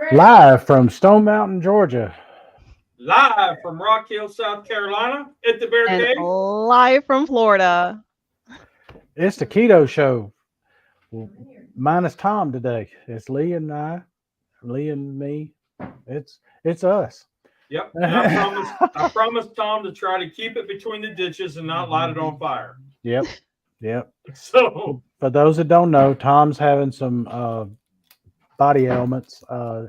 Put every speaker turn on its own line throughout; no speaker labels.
Live from Stone Mountain, Georgia.
Live from Rock Hill, South Carolina, at the Bear
And
Cave.
live from Florida.
It's the Keto Show. Minus Tom today. It's Lee and I, Lee and me. It's us.
Yep, and I promised Tom to try to keep it between the ditches and not light it on fire.
Yep, yep.
So,
For those that don't know, Tom's having some body ailments.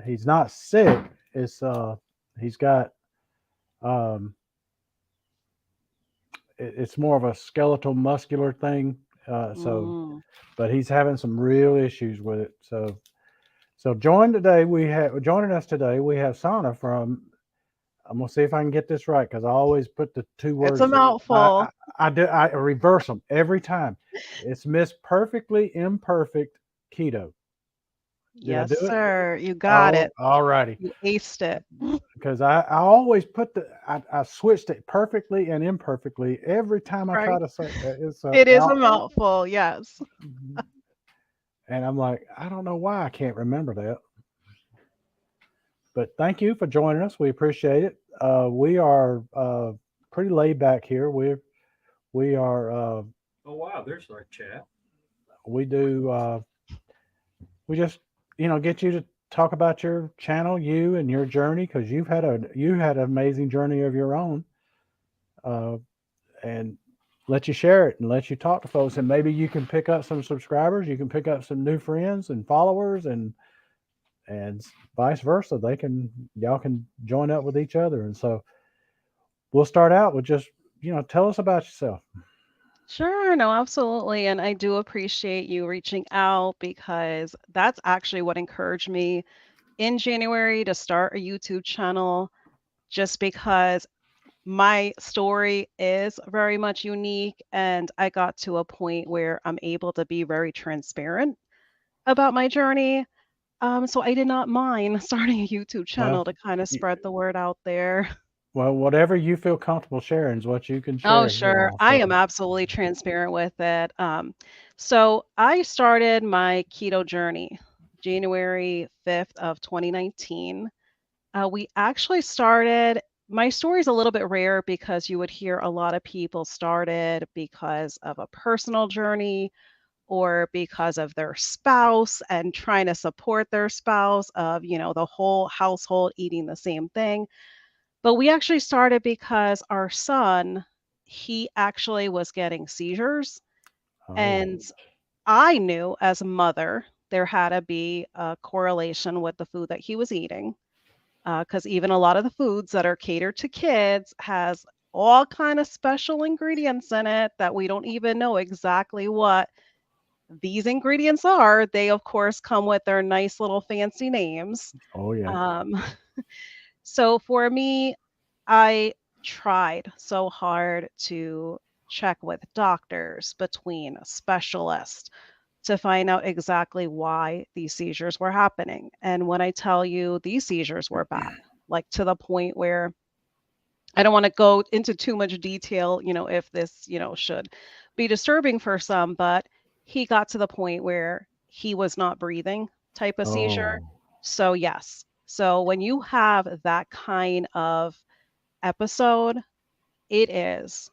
He's not sick. He's got um, it's more of a skeletal muscular thing. So,
Mm.
but he's having some real issues with it. So joining us today. We have Sana from. I'm gonna see if I can get this right because I always put the two
It's a
words.
mouthful.
I reverse them every time. It's Miss Perfectly Imperfect Keto. Did I
Yes,
do it?
sir. You got
Oh,
it.
all righty.
You aced it.
Because I always put I switched it perfectly and imperfectly every time I try
Right.
to say it's
It is a mouthful. Yes.
and I'm like I don't know why I can't remember that. But thank you for joining us. We appreciate it. We are pretty laid back here. We are
oh wow, there's our chat.
we do we just get you to talk about your channel, you and your journey because you had an amazing journey of your own, uh, and let you share it and let you talk to folks, and maybe you can pick up some subscribers, you can pick up some new friends and followers, and vice versa. Y'all can join up with each other, and so we'll start out with just tell us about yourself.
Sure. No, absolutely. And I do appreciate you reaching out because that's actually what encouraged me in January to start a YouTube channel, just because my story is very much unique. And I got to a point where I'm able to be very transparent about my journey. So I did not mind starting a YouTube
Well,
channel to kind of spread the word out there.
well, whatever you feel comfortable sharing is what you can
Oh,
share.
sure. I
So
am absolutely transparent with it. So I started my keto journey January 5th of 2019. We actually started, my story is a little bit rare because you would hear a lot of people started because of a personal journey or because of their spouse and trying to support their spouse of, the whole household eating the same thing. But we actually started because our son, he actually was getting seizures.
oh,
And I knew as a mother, there had to be a correlation with the food that he was eating. Because even a lot of the foods that are catered to kids has all kind of special ingredients in it that we don't even know exactly what these ingredients are. They, of course, come with their nice little fancy names.
oh yeah.
Um, so for me, I tried so hard to check with doctors, between specialists, to find out exactly why these seizures were happening. And when I tell you these seizures were bad, like to the point where I don't want to go into too much detail, if this, should be disturbing for some, but he got to the point where he was not breathing type of seizure.
Oh,
So, yes. So, when you have that kind of episode, it is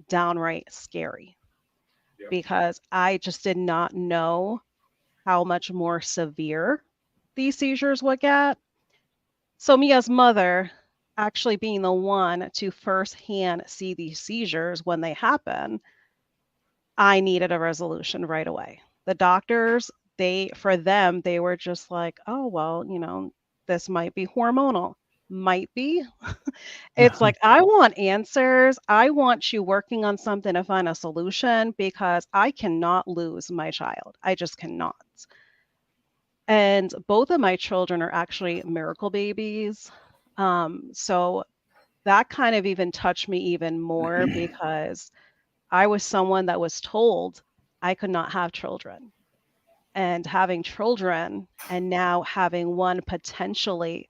downright scary
Yep.
because I just did not know how much more severe these seizures would get. So, me as mother, actually being the one to firsthand see these seizures when they happen, I needed a resolution right away. The doctors, for them, they were just like, oh, well, this might be hormonal. Might be. It's like, I want answers. I want you working on something to find a solution because I cannot lose my child. I just cannot. And both of my children are actually miracle babies. So that kind of even touched me even more because I was someone that was told I could not have children. And having children and now having one potentially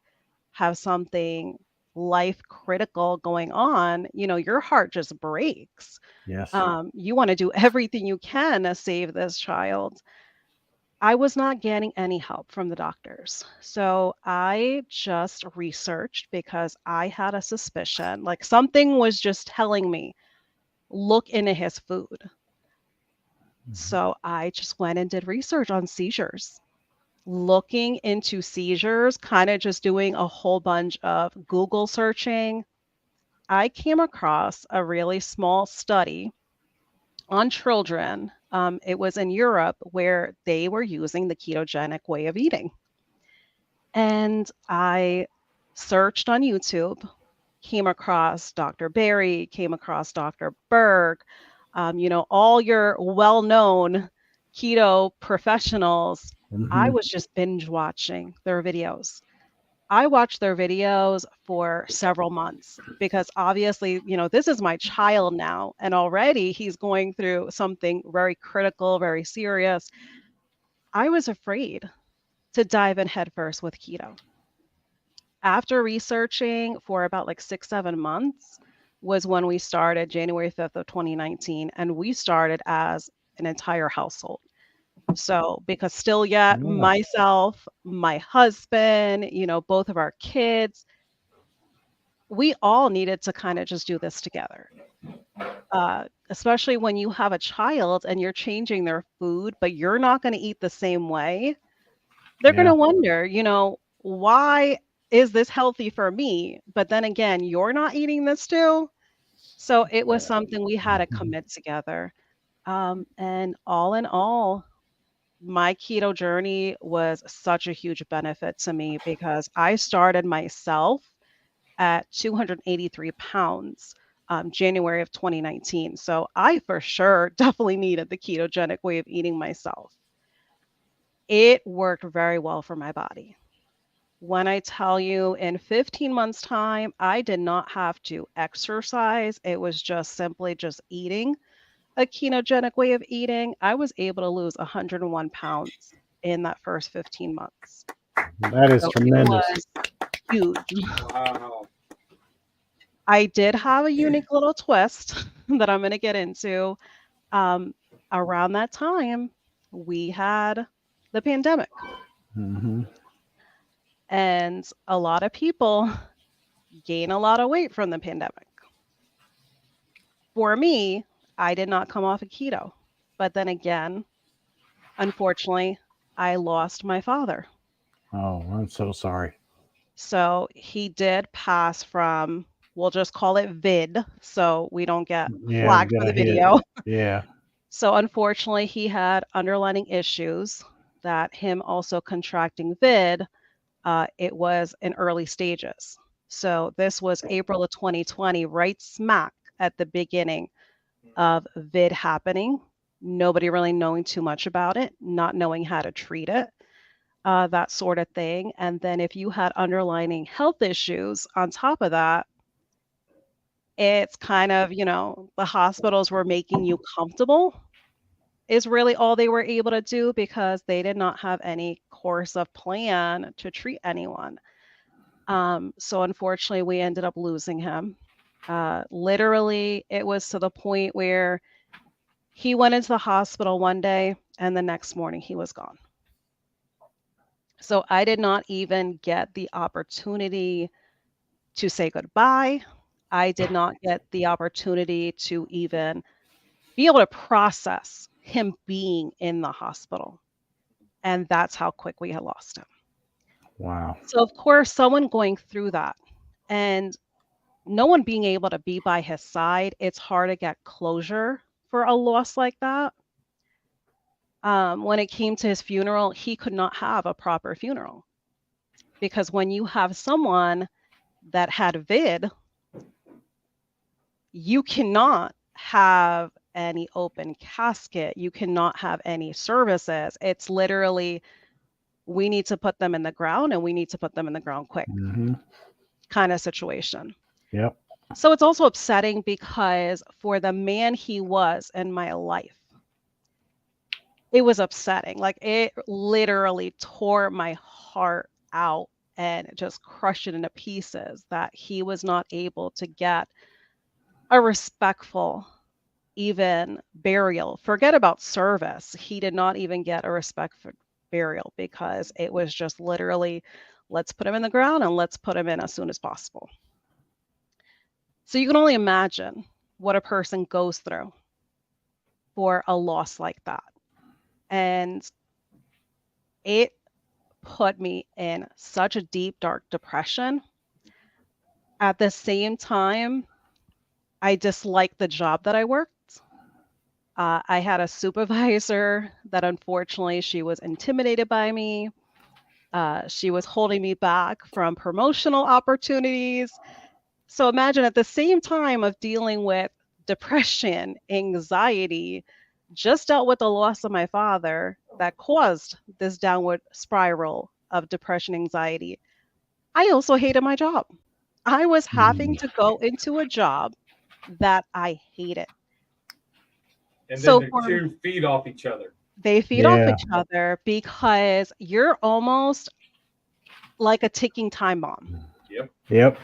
have something life critical going on, your heart just breaks.
yes.
You want to do everything you can to save this child. I was not getting any help from the doctors. So I just researched because I had a suspicion, like something was just telling me, look into his food. So I just went and did research on seizures, looking into seizures, kind of just doing a whole bunch of Google searching. I came across a really small study on children. It was in Europe where they were using the ketogenic way of eating. And I searched on YouTube, came across Dr. Berry, came across Dr. Berg, all your well-known keto professionals. I
Mm-hmm.
was just binge watching their videos. I watched their videos for several months because obviously, this is my child now, and already he's going through something very critical, very serious. I was afraid to dive in headfirst with keto. After researching for about like 6, 7 months was when we started January 5th of 2019, and we started as an entire household. So, because still yet
Yeah.
myself, my husband, both of our kids, we all needed to kind of just do this together. Especially when you have a child and you're changing their food, but you're not going to eat the same way. They're going
Yeah.
to wonder, why is this healthy for me? But then again, you're not eating this too. So it was something we had to
Mhm.
commit together. And all in all, my keto journey was such a huge benefit to me because I started myself at 283 pounds, January of 2019. So I for sure definitely needed the ketogenic way of eating myself. It worked very well for my body. When I tell you in 15 months' time, I did not have to exercise. It was just simply just eating a ketogenic way of eating. I was able to lose 101 pounds in that first 15 months.
That is
So it
tremendous.
was huge.
Wow.
I did have a unique little twist that I'm going to get into. Um, Around that time, we had the pandemic,
Hmm.
and a lot of people gain a lot of weight from the pandemic. For me, I did not come off of keto. But then again, unfortunately, I lost my father.
Oh, I'm so sorry.
So he did pass from, we'll just call it vid, so we don't get
Yeah,
flagged
get
for
a
the
hit.
video.
Yeah.
So unfortunately, he had underlying issues that him also contracting vid, it was in early stages. So this was April of 2020, right smack at the beginning of vid happening. Nobody really knowing too much about it, not knowing how to treat it, that sort of thing. And then if you had underlying health issues on top of that, it's kind of, the hospitals were making you comfortable is really all they were able to do because they did not have any course of plan to treat anyone. So unfortunately, we ended up losing him. Literally, it was to the point where he went into the hospital one day and the next morning he was gone. So I did not even get the opportunity to say goodbye. I did not get the opportunity to even be able to process him being in the hospital. And that's how quick we had lost him.
Wow.
So, of course, someone going through that and no one being able to be by his side, it's hard to get closure for a loss like that. When it came to his funeral, he could not have a proper funeral because when you have someone that had vid, you cannot have any open casket. You cannot have any services. It's literally, we need to put them in the ground and we need to put them in the ground quick
Hmm.
kind of situation.
Yep.
So it's also upsetting because for the man he was in my life, it was upsetting. Like it literally tore my heart out and just crushed it into pieces that he was not able to get a respectful even burial. Forget about service. He did not even get a burial because it was just literally, let's put him in the ground and let's put him in as soon as possible. So you can only imagine what a person goes through for a loss like that. And it put me in such a deep, dark depression. At the same time, I disliked the job that I worked. I had a supervisor that unfortunately she was intimidated by me. She was holding me back from promotional opportunities. So imagine at the same time of dealing with depression, anxiety, just dealt with the loss of my father that caused this downward spiral of depression, anxiety. I also hated my job. I was having to go into a job that I hated.
And then
So
the
for
two feed off each other.
they feed off
Yeah.
each other because you're almost like a ticking time bomb.
Yep.
Yep.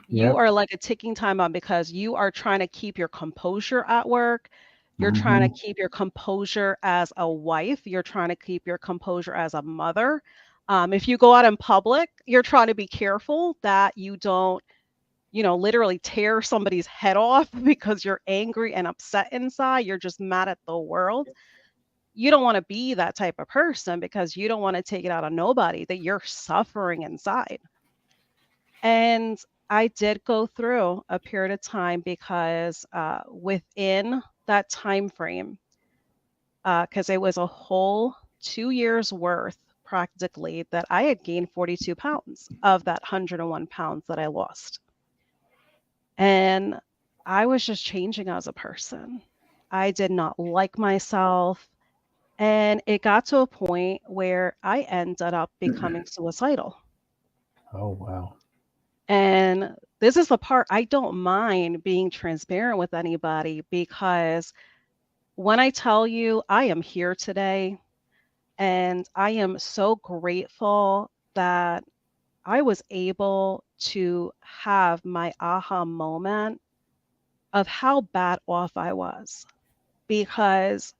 You
Yep.
are like a ticking time bomb because you are trying to keep your composure at work. You're trying to
Mhm.
keep your composure as a wife. You're trying to keep your composure as a mother. If you go out in public, you're trying to be careful that you don't, literally tear somebody's head off because you're angry and upset inside. You're just mad at the world. You don't want to be that type of person because you don't want to take it out on nobody, that you're suffering inside. And I did go through a period of time because within that time frame, because it was a whole 2 years worth practically that I had gained 42 pounds of that 101 pounds that I lost. And I was just changing as a person. I did not like myself. And it got to a point where I ended up becoming suicidal.
Oh wow.
And this is the part I don't mind being transparent with anybody because when I tell you I am here today and I am so grateful that I was able to have my aha moment of how bad off I was because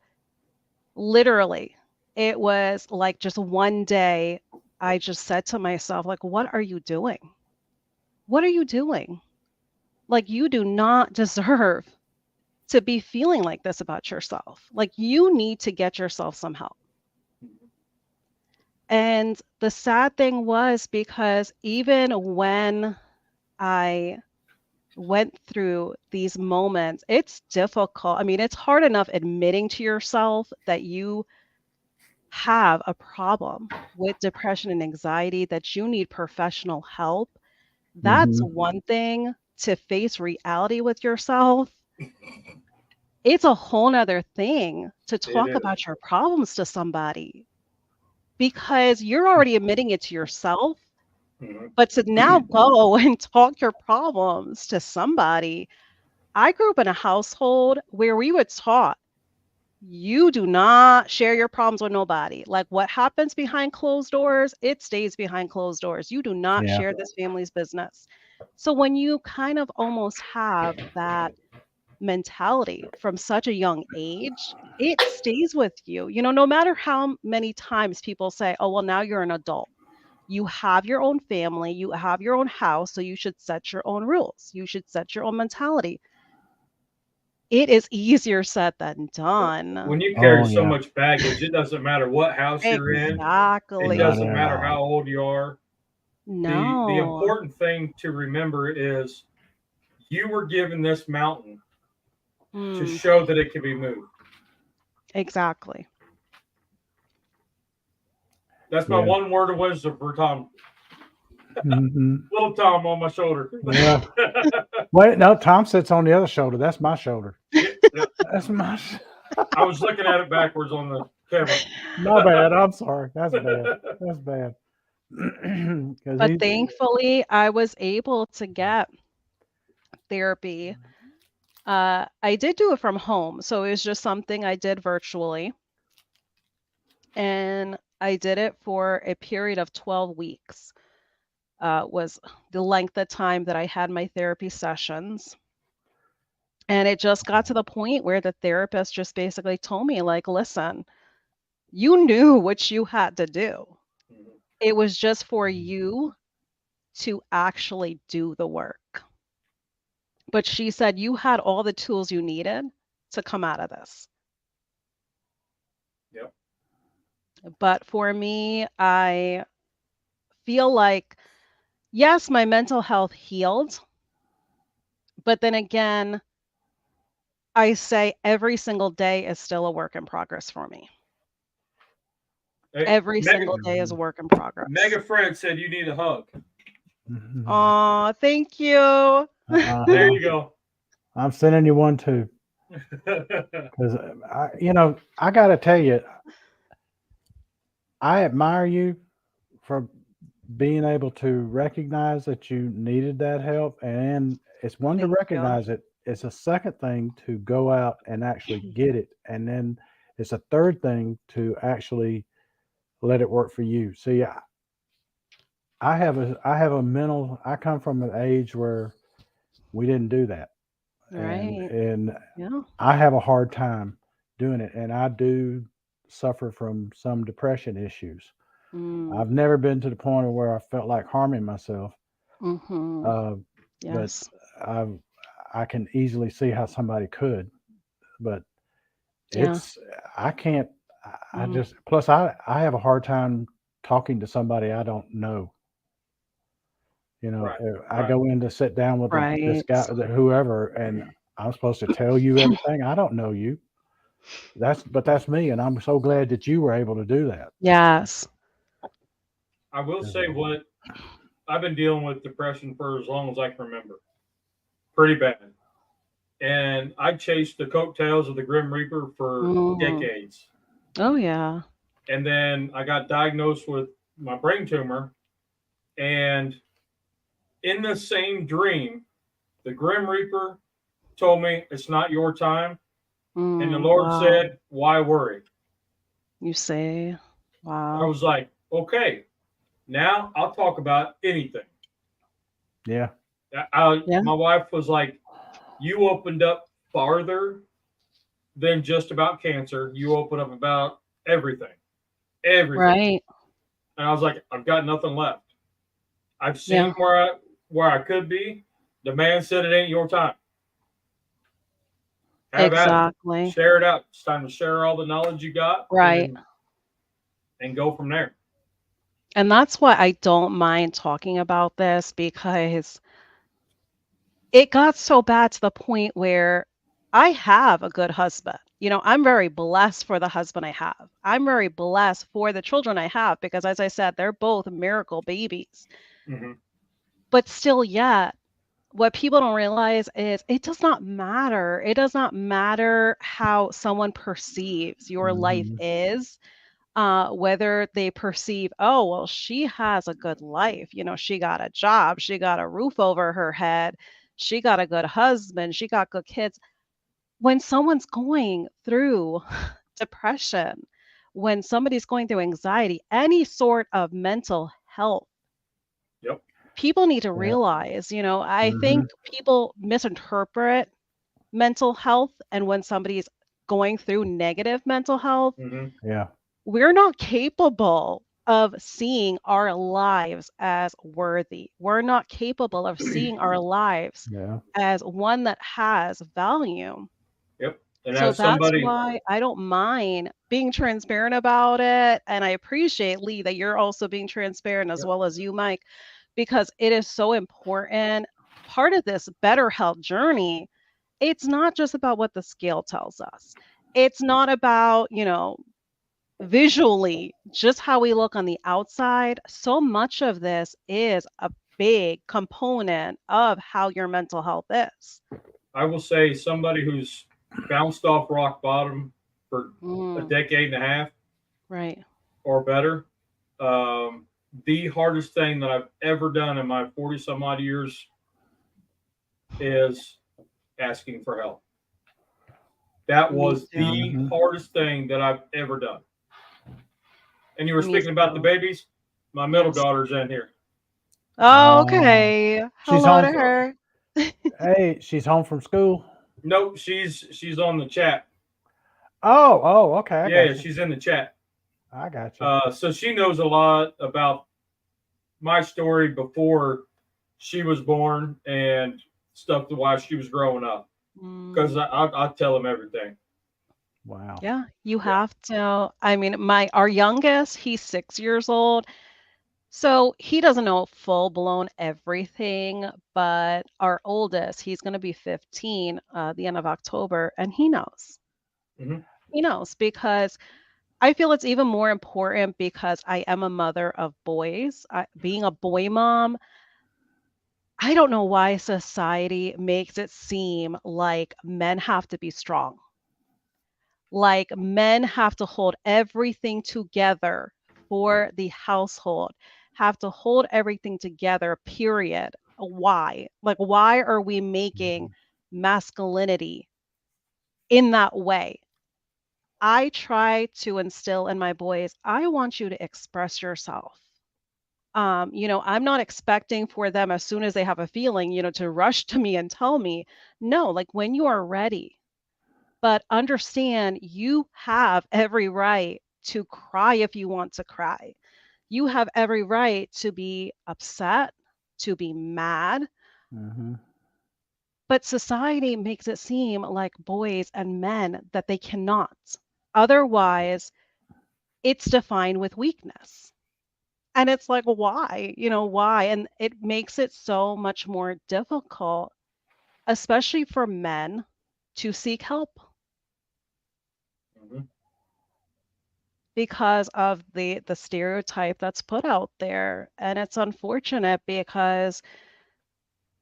literally it was like just one day I just said to myself, like, what are you doing? What are you doing? Like, you do not deserve to be feeling like this about yourself. Like, you need to get yourself some help. And the sad thing was because even when I went through these moments, it's difficult. I mean, it's hard enough admitting to yourself that you have a problem with depression and anxiety, that you need professional help. That's
Mhm.
one thing. To face reality with yourself, it's a whole nother thing to
It
talk
is.
about your problems to somebody because you're already admitting it to yourself.
Mhm.
But to now go and talk your problems to somebody, I grew up in a household where we were taught you do not share your problems with nobody. Like what happens behind closed doors, it stays behind closed doors. You do not
Yeah.
share this family's business. So when you kind of almost have that mentality from such a young age, it stays with you. No matter how many times people say, oh, well, now you're an adult. You have your own family, you have your own house, so you should set your own rules. You should set your own mentality. It is easier said than done.
When you carry
Oh
so
yeah.
much baggage, it doesn't matter what house you're in. It
Not
Exactly.
doesn't
at
matter
all.
how old you are. The
No.
important thing to remember is you were given this mountain to
Mm,
show that it can be moved.
exactly.
That's my
Yeah.
one word of wisdom for Tom.
Mhm.
Little Tom on my shoulder.
Yeah. Wait, no. Tom sits on the other shoulder. That's my shoulder.
Yeah, yeah.
That's my.
I was looking at it backwards on the camera.
My bad. I'm sorry. That's bad. That's bad. Because
But
he.
thankfully, I was able to get therapy. I did do it from home, so it was just something I did virtually. And I did it for a period of 12 weeks, was the length of time that I had my therapy sessions. And it just got to the point where the therapist just basically told me, like, listen, You knew what you had to do.
Mhm.
It was just for you to actually do the work. But she said you had all the tools you needed to come out of this.
Yep.
But for me, I feel like, yes, my mental health healed. But then again, I say every single day is still a work in progress for me.
Hey,
Every single day is a work in progress.
Mega Fred said you need a hug.
Aw, thank you.
There you go.
I'm sending you one too, because I got to tell you, I admire you for being able to recognize that you needed that help, and it's one to
Thank you.
recognize it. It's a second thing to go out and actually get it, and then it's a third thing to actually let it work for you. See, I have a mental. I come from an age where we didn't do that, and
Right.
and
Yeah.
I have a hard time doing it, and I do suffer from some depression issues.
Mm.
I've never been to the point of where I felt like harming myself,
Mm-hmm.
uh, but
Yes.
I I can easily see how somebody could. But
Yeah.
it's I can't. I
Mm.
just plus I have a hard time talking to somebody I don't know.
Right.
I
Right.
go in to sit down with this
Right.
guy, whoever, and I'm supposed to tell you everything. I don't know you. That's me, and I'm so glad that you were able to do that.
Yes.
I will say what I've been dealing with depression for as long as I can remember. Pretty bad. And I chased the coattails of the Grim Reaper for
Mm.
decades.
Oh, yeah.
And then I got diagnosed with my brain tumor. And in the same dream, the Grim Reaper told me it's not your time. And the Lord
Wow.
said, why worry?
You say,
I
wow.
was like, okay, now I'll talk about anything.
Yeah,
Yeah.
My wife was like, you opened up farther than just about cancer. You opened up about everything, everything.
Right.
And I was like, I've got nothing left. I've seen
Yeah.
where I could be. The man said it ain't your time. Have at it.
Exactly.
Share it out. It's time to share all the knowledge you got
Right.
and go from there.
And that's why I don't mind talking about this, because it got so bad to the point where I have a good husband. I'm very blessed for the husband I have. I'm very blessed for the children I have because, as I said, they're both miracle babies.
Mm-hmm.
But still, yet, what people don't realize is it does not matter. It does not matter how someone perceives your life
hmm
is. Whether they perceive, oh, well, she has a good life. She got a job, she got a roof over her head, she got a good husband, she got good kids. When someone's going through depression, when somebody's going through anxiety, any sort of mental health,
Yep.
people need to
yeah,
realize, I
hmm
think people misinterpret mental health. And when somebody's going through negative mental health,
Mm-hmm.
yeah,
we're not capable of seeing our lives as worthy. We're not capable of seeing our lives
yeah,
as one that has value.
Yep. And
So
as
that's
somebody,
why I don't mind being transparent about it. And I appreciate, Lee, that you're also being transparent, as
yep,
well as you, Mike, because it is so important. Part of this better health journey, it's not just about what the scale tells us. It's not about, visually, just how we look on the outside. So much of this is a big component of how your mental health is.
I will say somebody who's bounced off rock bottom for a
Mm,
decade and a half
right.
or better. Um, the hardest thing that I've ever done in my 40 some odd years is asking for help. That
Me
was
too.
the
hmm
hardest thing that I've ever done. And you were
Me
speaking about the
too.
babies. My middle
Yes.
daughter's in here.
Oh,
Uh,
okay.
she's
Hello
home.
to her.
Hey, she's home from school.
Nope, she's on the chat.
Oh, okay, I
Yeah,
got you.
she's in the chat.
I got you.
So she knows a lot about my story before she was born and stuff to why she was growing up. Because
Mm,
I tell them everything.
Wow.
yeah, you
Yeah.
have to. I mean, our youngest, he's 6 years old. So he doesn't know full blown everything, but our oldest, he's going to be 15 the end of October, and he knows.
Hmm.
He knows because I feel it's even more important because I am a mother of boys. Being a boy mom, I don't know why society makes it seem like men have to be strong, like men have to hold everything together for the household, have to hold everything together, period. Why? Like, why are we making
Mhm.
masculinity in that way? I try to instill in my boys, I want you to express yourself. I'm not expecting for them as soon as they have a feeling, to rush to me and tell me. No, like when you are ready, but understand you have every right to cry if you want to cry. You have every right to be upset, to be mad,
Mhm.
but society makes it seem like boys and men that they cannot. Otherwise, it's defined with weakness. And it's like, why? Why? And it makes it so much more difficult, especially for men, to seek help
Hmm.
because of the stereotype that's put out there. And it's unfortunate because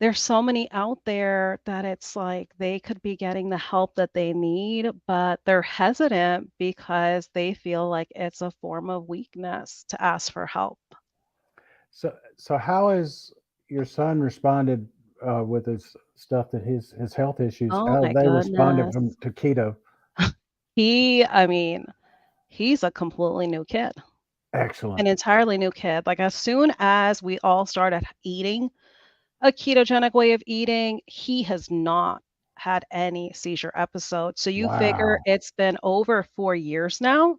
there's so many out there that it's like they could be getting the help that they need, but they're hesitant because they feel like it's a form of weakness to ask for help.
So how has your son responded with his stuff that his health issues?
Oh
How
my
have they responded
goodness.
from to keto?
I mean, he's a completely new kid,
Excellent.
an entirely new kid. Like as soon as we all started eating a ketogenic way of eating, he has not had any seizure episodes. So you figure
Wow.
it's been over 4 years now,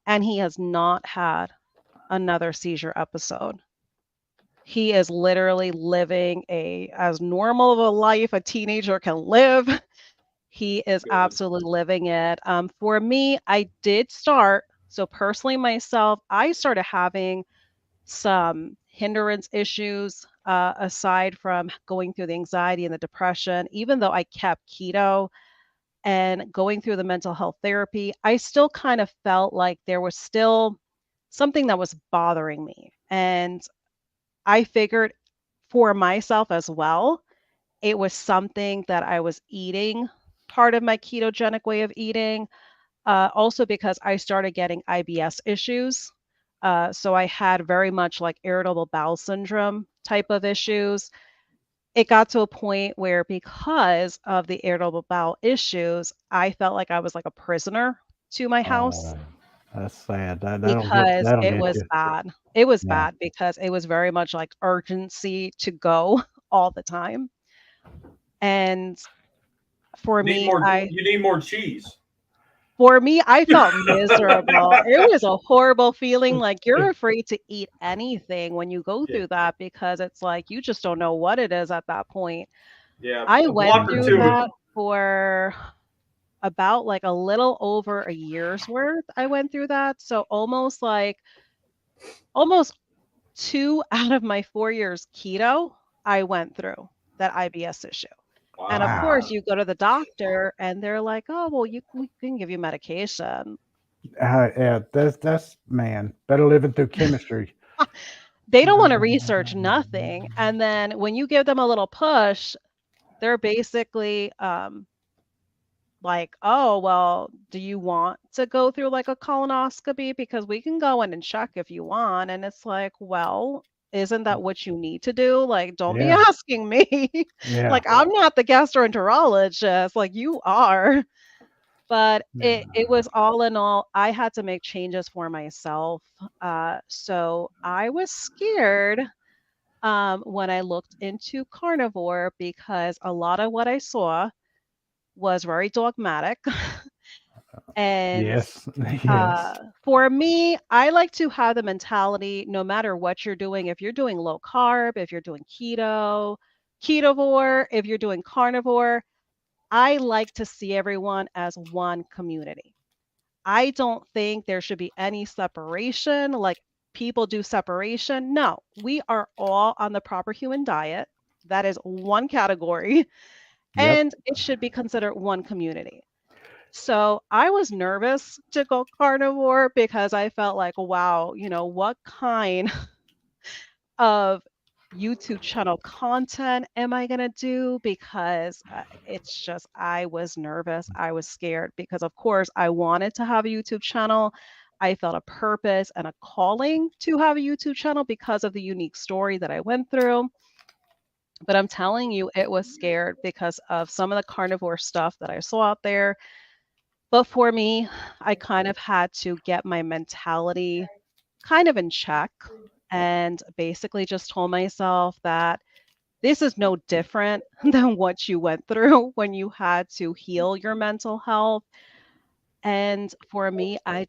and he has not had another seizure episode. He is literally living a as normal of a life a teenager can live. He is
Good.
absolutely living it. For me, I did start, so personally myself, I started having some hindrance issues aside from going through the anxiety and the depression. Even though I kept keto and going through the mental health therapy, I still kind of felt like there was still something that was bothering me. And I figured for myself as well, it was something that I was eating, part of my ketogenic way of eating. Also because I started getting IBS issues. So I had very much like irritable bowel syndrome type of issues. It got to a point where because of the irritable bowel issues, I felt like I was like a prisoner to my house
Oh, that's sad. That'll get
because
that'll
it
get
was
you.
bad. It was
Yeah.
bad because it was very much like urgency to go all the time. And for
Need
me,
more.
I
You need more cheese.
For me, I felt miserable. It was a horrible feeling, like, you're afraid to eat anything when you go
Yeah.
through that because it's like you just don't know what it is at that point.
Yeah.
I
A
went
block or
through
two.
Mhm.
that for about, like, a little over a year's worth. I went through that, so almost 2 out of my 4 years keto, I went through that IBS issue. And, of
Wow.
course,
Wow.
you go to the doctor, and they're like, "Oh, well, we can give you medication."
Yeah, that's man, better living through chemistry.
They don't wanna research nothing, and then when you give them a little push, they're basically, like, "Oh, well, do you want to go through, like, a colonoscopy? Because we can go in and check if you want," and it's like, "Well, isn't that what you need to do? Like, don't be
Yeah,
asking me.
yeah.
Like, I'm not the gastroenterologist, like, you are." But it
Yeah.
was all in all, I had to make changes for myself, so I was scared when I looked into carnivore because a lot of what I saw was very dogmatic. And
Yes. Yes.
for me, I like to have the mentality no matter what you're doing, if you're doing low carb, if you're doing keto, ketovore, if you're doing carnivore, I like to see everyone as one community. I don't think there should be any separation, like people do separation. No, we are all on the proper human diet. That is one category,
Yep.
and it should be considered one community. So I was nervous to go carnivore because I felt like, wow, what kind of YouTube channel content am I going to do? Because it's just, I was nervous. I was scared because, of course, I wanted to have a YouTube channel. I felt a purpose and a calling to have a YouTube channel because of the unique story that I went through. But I'm telling you, it was scared because of some of the carnivore stuff that I saw out there. But for me, I kind of had to get my mentality kind of in check and basically just told myself that this is no different than what you went through when you had to heal your mental health. And for me, I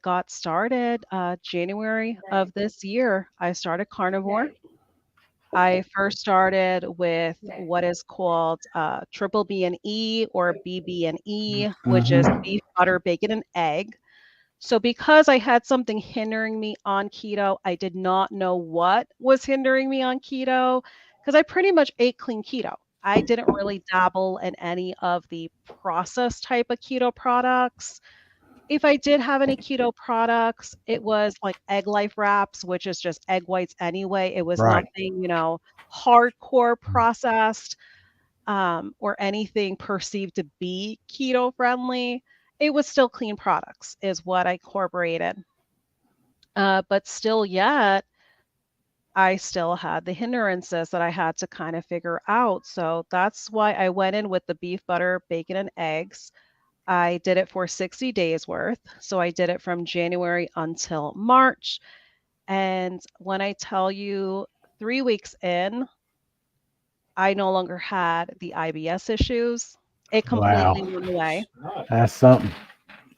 got started January of this year. I started carnivore. I first started with what is called triple B and E or BB&E, which is
Hmm.
beef, butter, bacon, and egg. So because I had something hindering me on keto, I did not know what was hindering me on keto because I pretty much ate clean keto. I didn't really dabble in any of the processed type of keto products. If I did have any keto products, it was like egg life wraps, which is just egg whites anyway. It was
Right.
nothing, hardcore processed or anything perceived to be keto friendly. It was still clean products, is what I incorporated. But still, yet, I still had the hindrances that I had to kind of figure out. So that's why I went in with the beef, butter, bacon, and eggs. I did it for 60 days worth. So I did it from January until March. And when I tell you 3 weeks in, I no longer had the IBS issues. It completely
Wow.
went away.
Right.
That's something.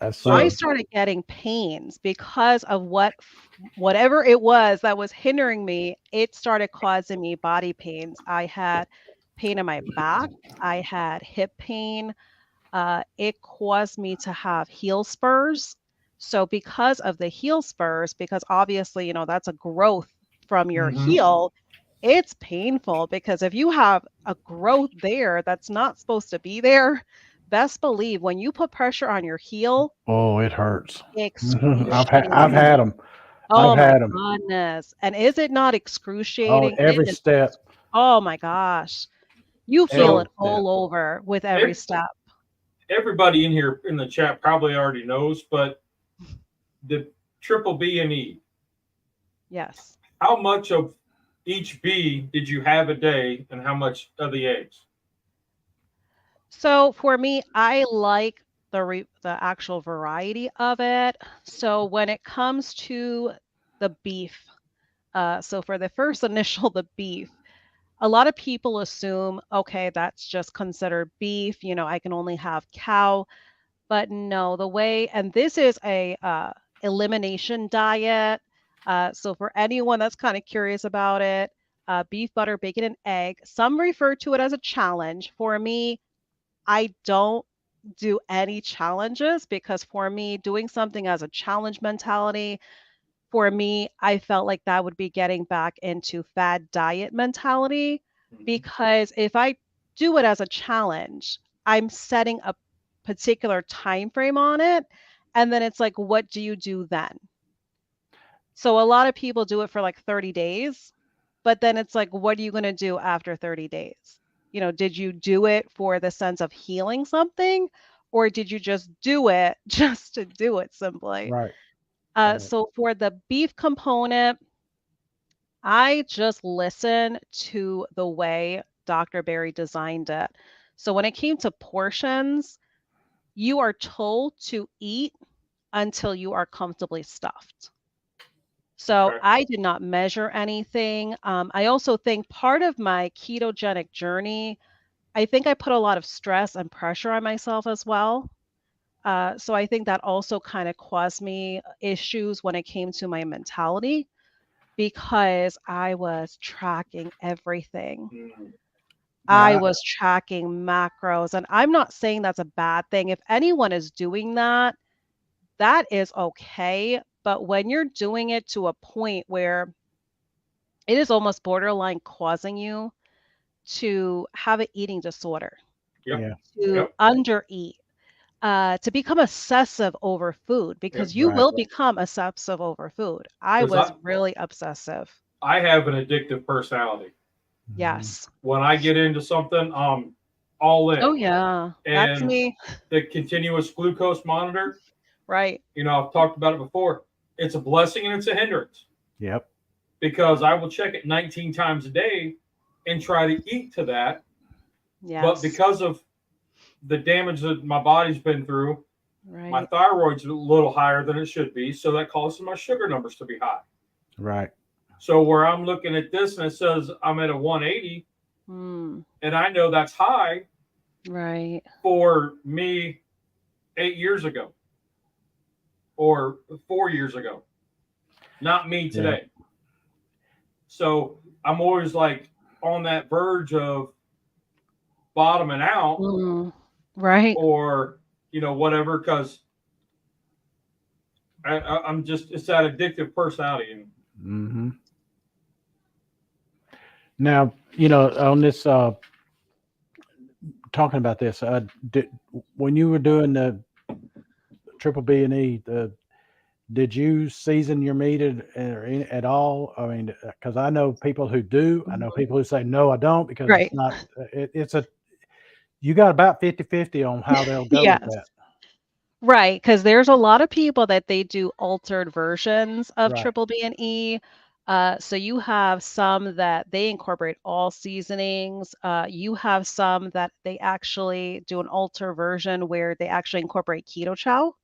That's
I
So
something.
started getting pains because of whatever it was that was hindering me, it started causing me body pains. I had pain in my back, I had hip pain, it caused me to have heel spurs. So because of the heel spurs, because obviously, that's a growth from your
mhm.
heel, it's painful because if you have a growth there that's not supposed to be there, best believe when you put pressure on your heel,
Oh, it hurts. I've
excruciating.
had them. I've
Oh my
had them.
goodness. And is it not
Oh,
excruciating?
every step.
Oh my gosh. You feel
Every
So
it
step.
all over with every
ev-
step.
everybody in here in the chat probably already knows, but the triple B and E,
Yes.
how much of each B did you have a day, and how much of the eggs?
So for me, I like the actual variety of it. So when it comes to the beef, so for the first initial, the beef, a lot of people assume, okay, that's just considered beef. I can only have cow. But no, the way, and this is a elimination diet. So for anyone that's kind of curious about it, beef, butter, bacon, and egg. Some refer to it as a challenge. For me, I don't do any challenges because for me, doing something as a challenge mentality, for me, I felt like that would be getting back into fad diet mentality
Mhm.
because if I do it as a challenge, I'm setting a particular time frame on it and then it's like what do you do then? So a lot of people do it for like 30 days, but then it's like what are you going to do after 30 days? Did you do it for the sense of healing something or did you just do it just to do it simply?
Right. Right.
So for the beef component, I just listened to the way Dr. Berry designed it. So when it came to portions, you are told to eat until you are comfortably stuffed. So
Okay.
I did not measure anything. I also think part of my ketogenic journey, I think I put a lot of stress and pressure on myself as well. So I think that also kind of caused me issues when it came to my mentality because I was tracking everything.
Mm.
I
Now,
was tracking macros, and I'm not saying that's a bad thing. If anyone is doing that, that is okay. But when you're doing it to a point where it is almost borderline causing you to have an eating disorder,
Yep.
yeah,
to
Yep.
undereat, to become obsessive over food,
Yep.
because you
right.
will become obsessive over food. I
Because
was really obsessive.
I have an addictive personality.
Mhm.
Yes.
When I get into something, I'm all in.
Oh, yeah. That's
And
me.
the continuous glucose monitor,
Right.
I've talked about it before. It's a blessing and it's a hindrance
Yep.
because I will check it 19 times a day and try to eat to that. But
Yes.
because of the damage that my body's been through, my
Right.
thyroid's a little higher than it should be. So that causes my sugar numbers to be high.
Right.
So where I'm looking at this and it says I'm at a 180,
Mm,
and I know that's high
right.
for me 8 years ago or 4 years ago, not me
Yeah.
today. So I'm always like on that verge of bottoming out
Mm, right.
or, whatever, because I'm just, it's that addictive personality.
Hmm. Now, on this talking about this, when you were doing the triple B and E, did you season your meat at all? I mean, because I know people who do. I know
Mhm.
people who say no, I don't, because it's
Right.
not. It's a you got about 50-50 on how they'll go with
Yes.
that.
Right, because there's a lot of people that they do altered versions of
Right.
triple B and E. So you have some that they incorporate all seasonings. You have some that they actually do an alter version where they actually incorporate keto chow.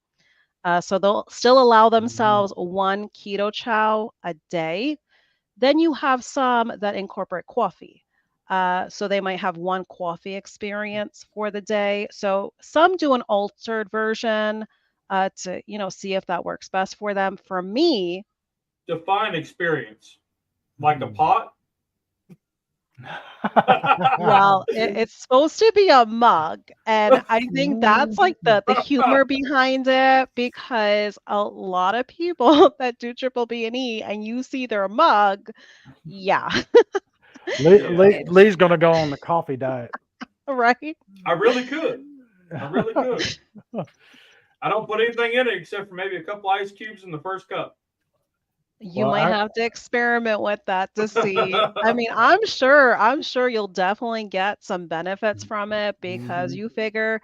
So they'll still allow
Mhm.
themselves one keto chow a day. Then you have some that incorporate coffee. So they might have one coffee experience for the day. So some do an altered version to, see if that works best for them. For me,
Define experience like a
Mhm.
pot.
well, it's supposed to be a mug, and I think that's like the humor behind it because a lot of people that do triple B and E, and you see their mug, yeah,
Yeah,
Lee's gonna go on the coffee diet.
right.
I really could. I really could. I don't put anything in it except for maybe a couple ice cubes in the first cup.
You
Well,
might have to experiment with that to see. I mean, I'm sure you'll definitely get some benefits from it because
Mhm.
you figure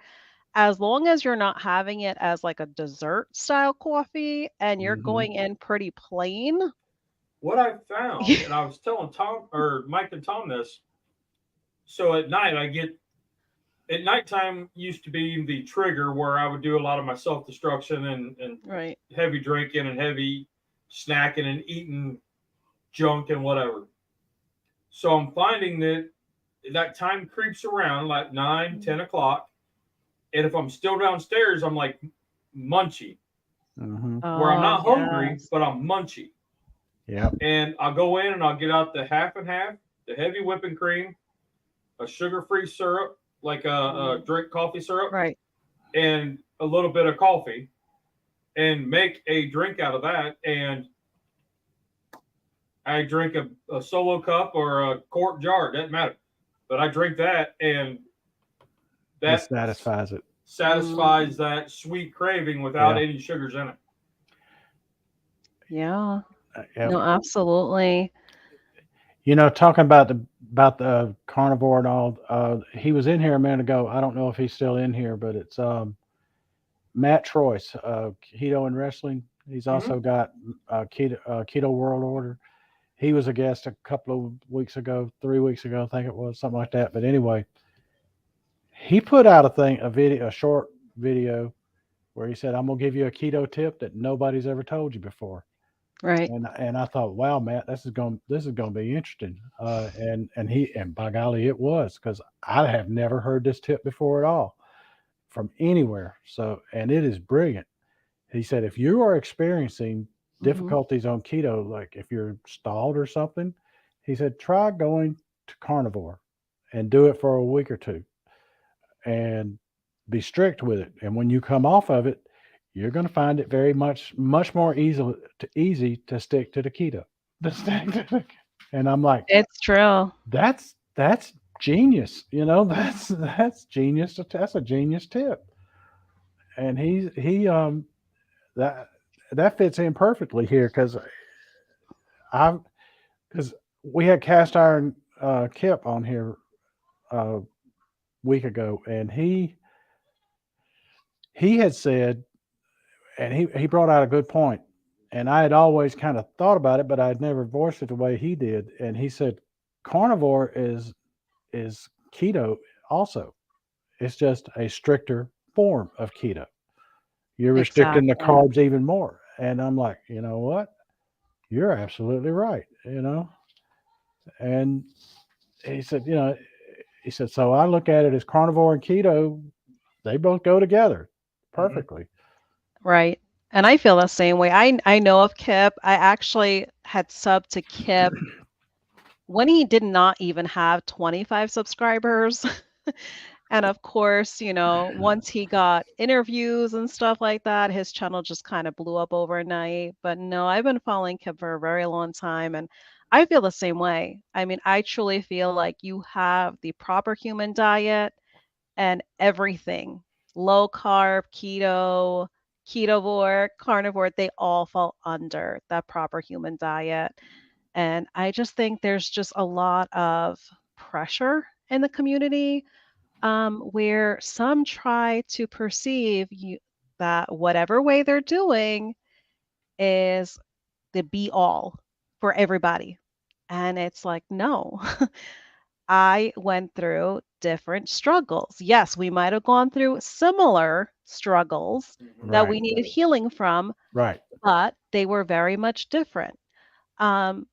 as long as you're not having it as like a dessert style coffee and you're
Mhm.
going in pretty plain.
What I found, and I was telling Tom or Mike and Tom this. So at night, at nighttime used to be the trigger where I would do a lot of my self destruction and
Right.
heavy drinking and heavy snacking and eating junk and whatever. So I'm finding that that time creeps around like 9, 10 o'clock. And if I'm still downstairs, I'm like munchy,
Mhm.
where I'm
Oh,
not hungry,
yes.
but I'm munchy.
Yep.
And I'll go in and I'll get out the half and half, the heavy whipping cream, a sugar free syrup, like a
Mm,
drink coffee syrup,
right.
and a little bit of coffee, and make a drink out of that. And I drink a solo cup or a quart jar, doesn't matter. But I drink that, and
It
that
satisfies it.
Mm,
satisfies that sweet craving without
Yeah.
any sugars in it.
yeah.
Yep.
No, absolutely.
Talking about the carnivore and all. He was in here a minute ago. I don't know if he's still in here, but it's Matt Troyce, Keto and Wrestling. He's
Mm-hmm.
also got Keto World Order. He was a guest a couple of weeks ago, 3 weeks ago, I think it was, something like that. But anyway, he put out a short video where he said, "I'm gonna give you a keto tip that nobody's ever told you before."
Right.
And I thought, wow, Matt, this is gonna be interesting. And by golly, it was, because I have never heard this tip before at all. from anywhere. So, and it is brilliant. He said, if you are experiencing
Hmm.
difficulties on keto, like if you're stalled or something, he said, try going to carnivore and do it for a week or two and be strict with it. And when you come off of it, you're going to find it very much more easy to stick to the keto. To stick to the, and I'm like,
It's true.
that's genius. You know, that's genius. That's a genius tip. And he that that fits in perfectly here I because we had cast iron Kip on here a week ago, and he had said, and he brought out a good point, and I had always kind of thought about it, but I'd never voiced it the way he did. And he said, carnivore is keto also. It's just a stricter form of keto. You're restricting the
Exactly.
carbs even more. And I'm like, you know what? You're absolutely right. You know, and he said, he said, so I look at it as carnivore and keto, they both go together
Hmm.
perfectly.
Right. And I feel the same way. I know of Kip. I actually had subbed to Kip when he did not even have 25 subscribers. And of course, once he got interviews and stuff like that, his channel just kind of blew up overnight. But no, I've been following Kip for a very long time, and I feel the same way. I mean, I truly feel like you have the proper human diet and everything, low carb, keto, ketovore, carnivore, they all fall under that proper human diet. And I just think there's just a lot of pressure in the community, where some try to perceive that whatever way they're doing is the be all for everybody. And it's like, no, I went through different struggles. Yes, we might have gone through similar struggles
Hmm.
that
Right.
we needed healing from,
Right.
but they were very much different. Um,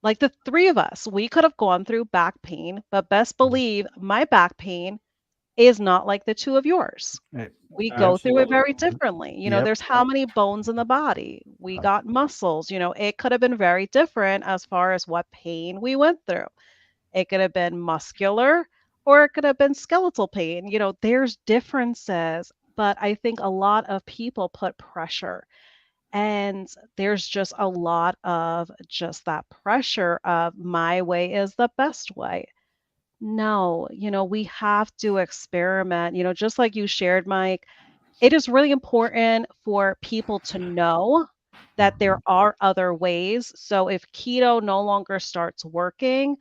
like the three of us, we could have gone through back pain, but best believe my back pain is not like the two of yours.
Eh,
We go through it
Absolutely.
very differently.
Yep.
There's how many bones in the body. We
Right.
got muscles. It could have been very different as far as what pain we went through. It could have been muscular or it could have been skeletal pain. There's differences, but I think a lot of people put pressure, and there's just a lot of just that pressure of my way is the best way. No, we have to experiment. Just like you shared, Mike, it is really important for people to know that there
Mhm.
are other ways. So if keto no longer starts working,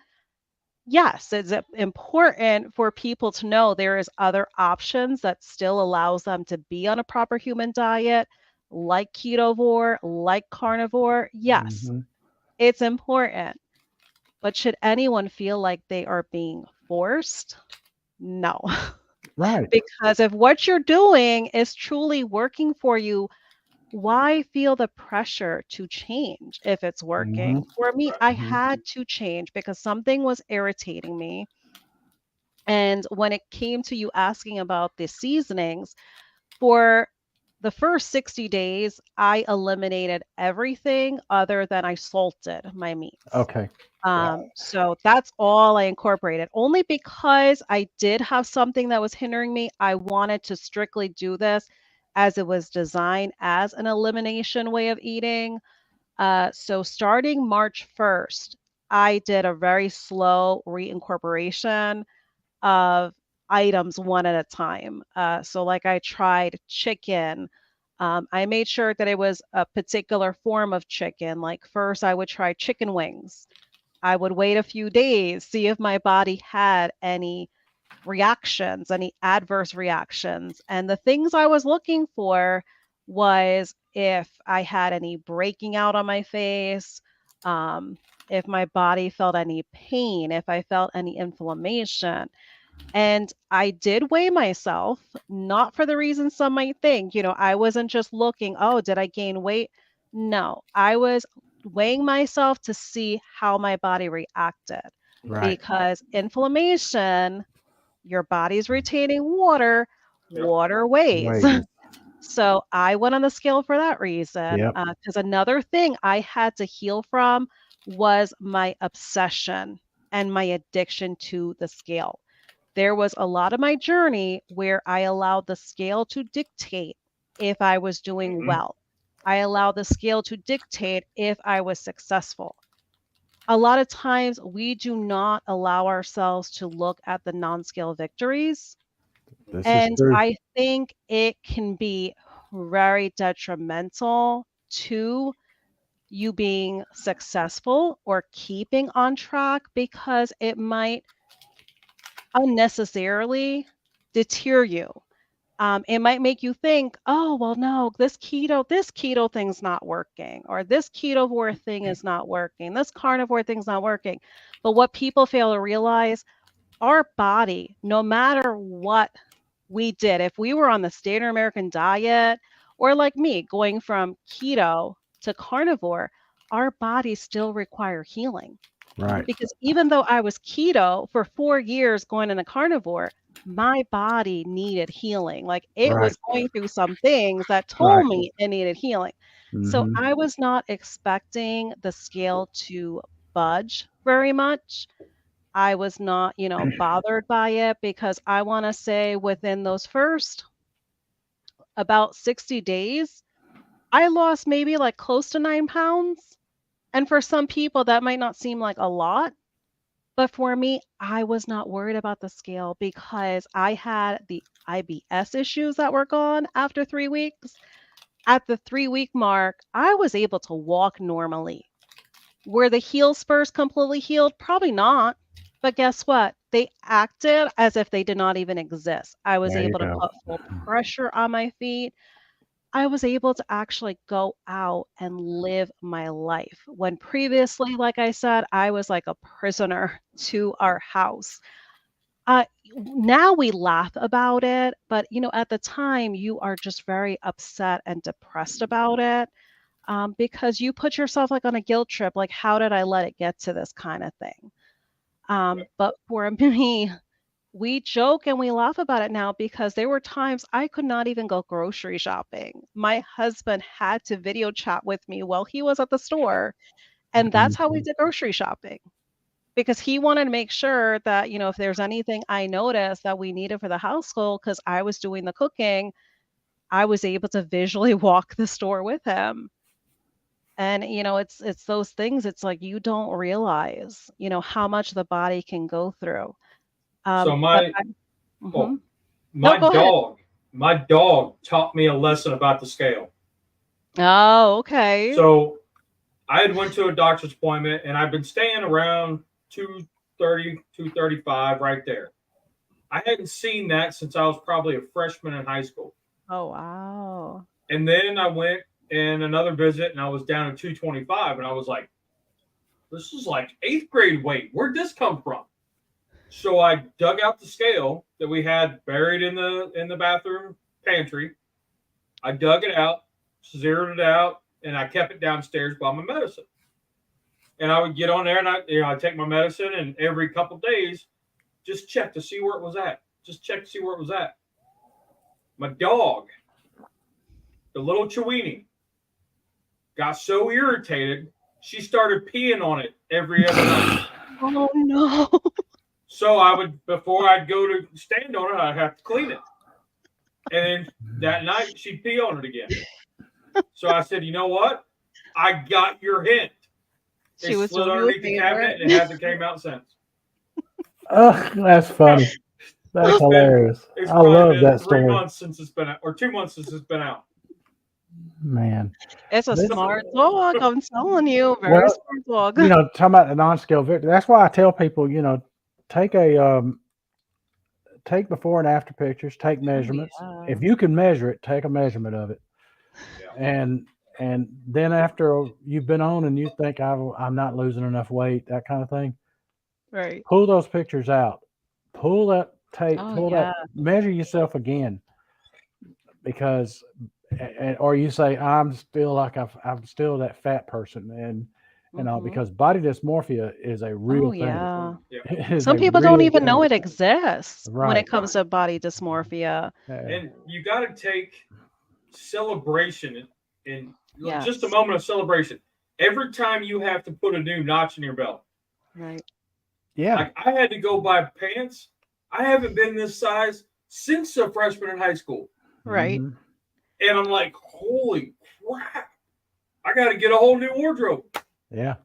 yes, it's important for people to know there is other options that still allows them to be on a proper human diet, like ketovore, like carnivore. Yes,
Mhm.
it's important. But should anyone feel like they are being forced? No.
Right.
Because if what you're doing is truly working for you, why feel the pressure to change if it's
Mhm.
working? For me,
Right.
I
Mhm.
had to change because something was irritating me. And when it came to you asking about the seasonings, for the first 60 days, I eliminated everything other than I salted my meats.
Okay. Yeah.
So that's all I incorporated. Only because I did have something that was hindering me, I wanted to strictly do this as it was designed as an elimination way of eating. So starting March 1st, I did a very slow reincorporation of items one at a time. So, like, I tried chicken. I made sure that it was a particular form of chicken. Like, first, I would try chicken wings. I would wait a few days, see if my body had any reactions, any adverse reactions. And the things I was looking for was if I had any breaking out on my face, um, if my body felt any pain, if I felt any inflammation. And I did weigh myself, not for the reason some might think. I wasn't just looking, oh, did I gain weight? No, I was weighing myself to see how my body reacted,
Right.
because inflammation, your body's retaining water,
Yep.
water weighs.
Ways.
So I went on the scale for that reason.
Yep.
Because another thing I had to heal from was my obsession and my addiction to the scale. There was a lot of my journey where I allowed the scale to dictate if I was doing
Mhm.
well. I allowed the scale to dictate if I was successful. A lot of times we do not allow ourselves to look at the non-scale victories.
This is
And
true.
I think it can be very detrimental to you being successful or keeping on track because it might unnecessarily deter you. It might make you think, oh, well, no, this keto thing's not working, or this ketovore thing is not working, this carnivore thing's not working. But what people fail to realize, our body, no matter what we did, if we were on the standard American diet, or like me, going from keto to carnivore, our bodies still require healing.
Right.
Because even though I was keto for 4 years going into carnivore, my body needed healing. Like it
Right.
was going through some things that
Right.
told me it needed healing. So
Hmm.
I was not expecting the scale to budge very much. I was not, bothered by it because I want to say within those first about 60 days, I lost maybe like close to 9 pounds. And for some people, that might not seem like a lot. But for me, I was not worried about the scale because I had the IBS issues that were gone after 3 weeks. At the 3 week mark, I was able to walk normally. Were the heel spurs completely healed? Probably not. But guess what? They acted as if they did not even exist. I was
There you
able to
go.
put full pressure on my feet. I was able to actually go out and live my life. When previously, like I said, I was like a prisoner to our house. Now we laugh about it, but at the time you are just very upset and depressed about it because you put yourself like on a guilt trip, like how did I let it get to this kind of thing? But for me, we joke and we laugh about it now because there were times I could not even go grocery shopping. My husband had to video chat with me while he was at the store, and that's how we
Mhm.
did grocery shopping because he wanted to make sure that, if there's anything I noticed that we needed for the household, because I was doing the cooking, I was able to visually walk the store with him. And, it's those things, it's like you don't realize, how much the body can go through.
So
But
my oh
mhm. No,
my
go ahead.
dog my dog taught me a lesson about the scale.
Oh, okay.
So I had went to a doctor's appointment and I've been staying around 230, 235 right there. I hadn't seen that since I was probably a freshman in high school.
Oh, wow.
And then I went in another visit and I was down to 225 and I was like, this is like eighth grade weight. Where'd this come from? So I dug out the scale that we had buried in the bathroom pantry. I dug it out, zeroed it out, and I kept it downstairs by my medicine. And I would get on there and I'd take my medicine and every couple of days just check to see where it was at. Just check to see where it was at. My dog, the little Chiweenie, got so irritated she started peeing on it every other night.
Oh, no.
So I would, before I'd go to stand on it, I'd have to clean it. And then that night she'd pee on it again. So I said, you know what? I got your hint.
She
It
was
slid
doing you a
underneath the cabinet
favor.
and it hasn't came out since.
Oh, that's funny. That's
It's been
hilarious.
it's
I
probably
love
been
that
three
story.
months since it's been out, or 2 months since it's been out.
Man.
It's a
This,
smart dog, I'm telling you, very
well,
smart dog.
talking about the non-scale victory. That's why I tell people, take a take before and after pictures, take
Oh,
measurements.
yeah.
If you can measure it, take a measurement of it.
Yeah.
And then after you've been on and you think I'm not losing enough weight, that kind of thing,
Right.
pull those pictures out. Pull that tape,
Oh,
pull that,
yeah.
measure yourself again because or you say I'm still like I'm still that fat person
Mhm.
because body dysmorphia is a real
Oh,
thing.
yeah.
Yeah.
It is
Some
a
people don't
real
even know
thing.
it exists when it
Right.
comes to body dysmorphia.
Yeah.
And you got to take celebration in just a
Yes.
moment of celebration. Every time you have to put a new notch in your belt,
Right.
Yeah.
like I had to go buy pants. I haven't been this size since a freshman in high school.
Right.
Hmm.
And I'm like, holy crap. I got to get a whole new wardrobe,
Yeah.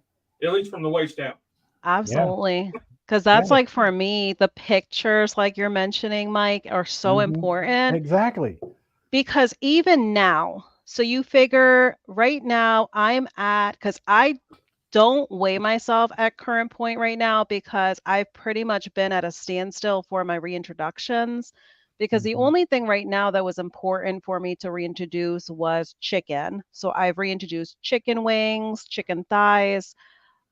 at least from the waist down.
Yeah.
Absolutely. Because that's
Yeah.
like for me, the pictures, like you're mentioning, Mike, are so
Hmm.
important
Exactly.
because even now, so you figure right now because I don't weigh myself at current point right now because I've pretty much been at a standstill for my reintroductions because the
Hmm.
only thing right now that was important for me to reintroduce was chicken. So I've reintroduced chicken wings, chicken thighs.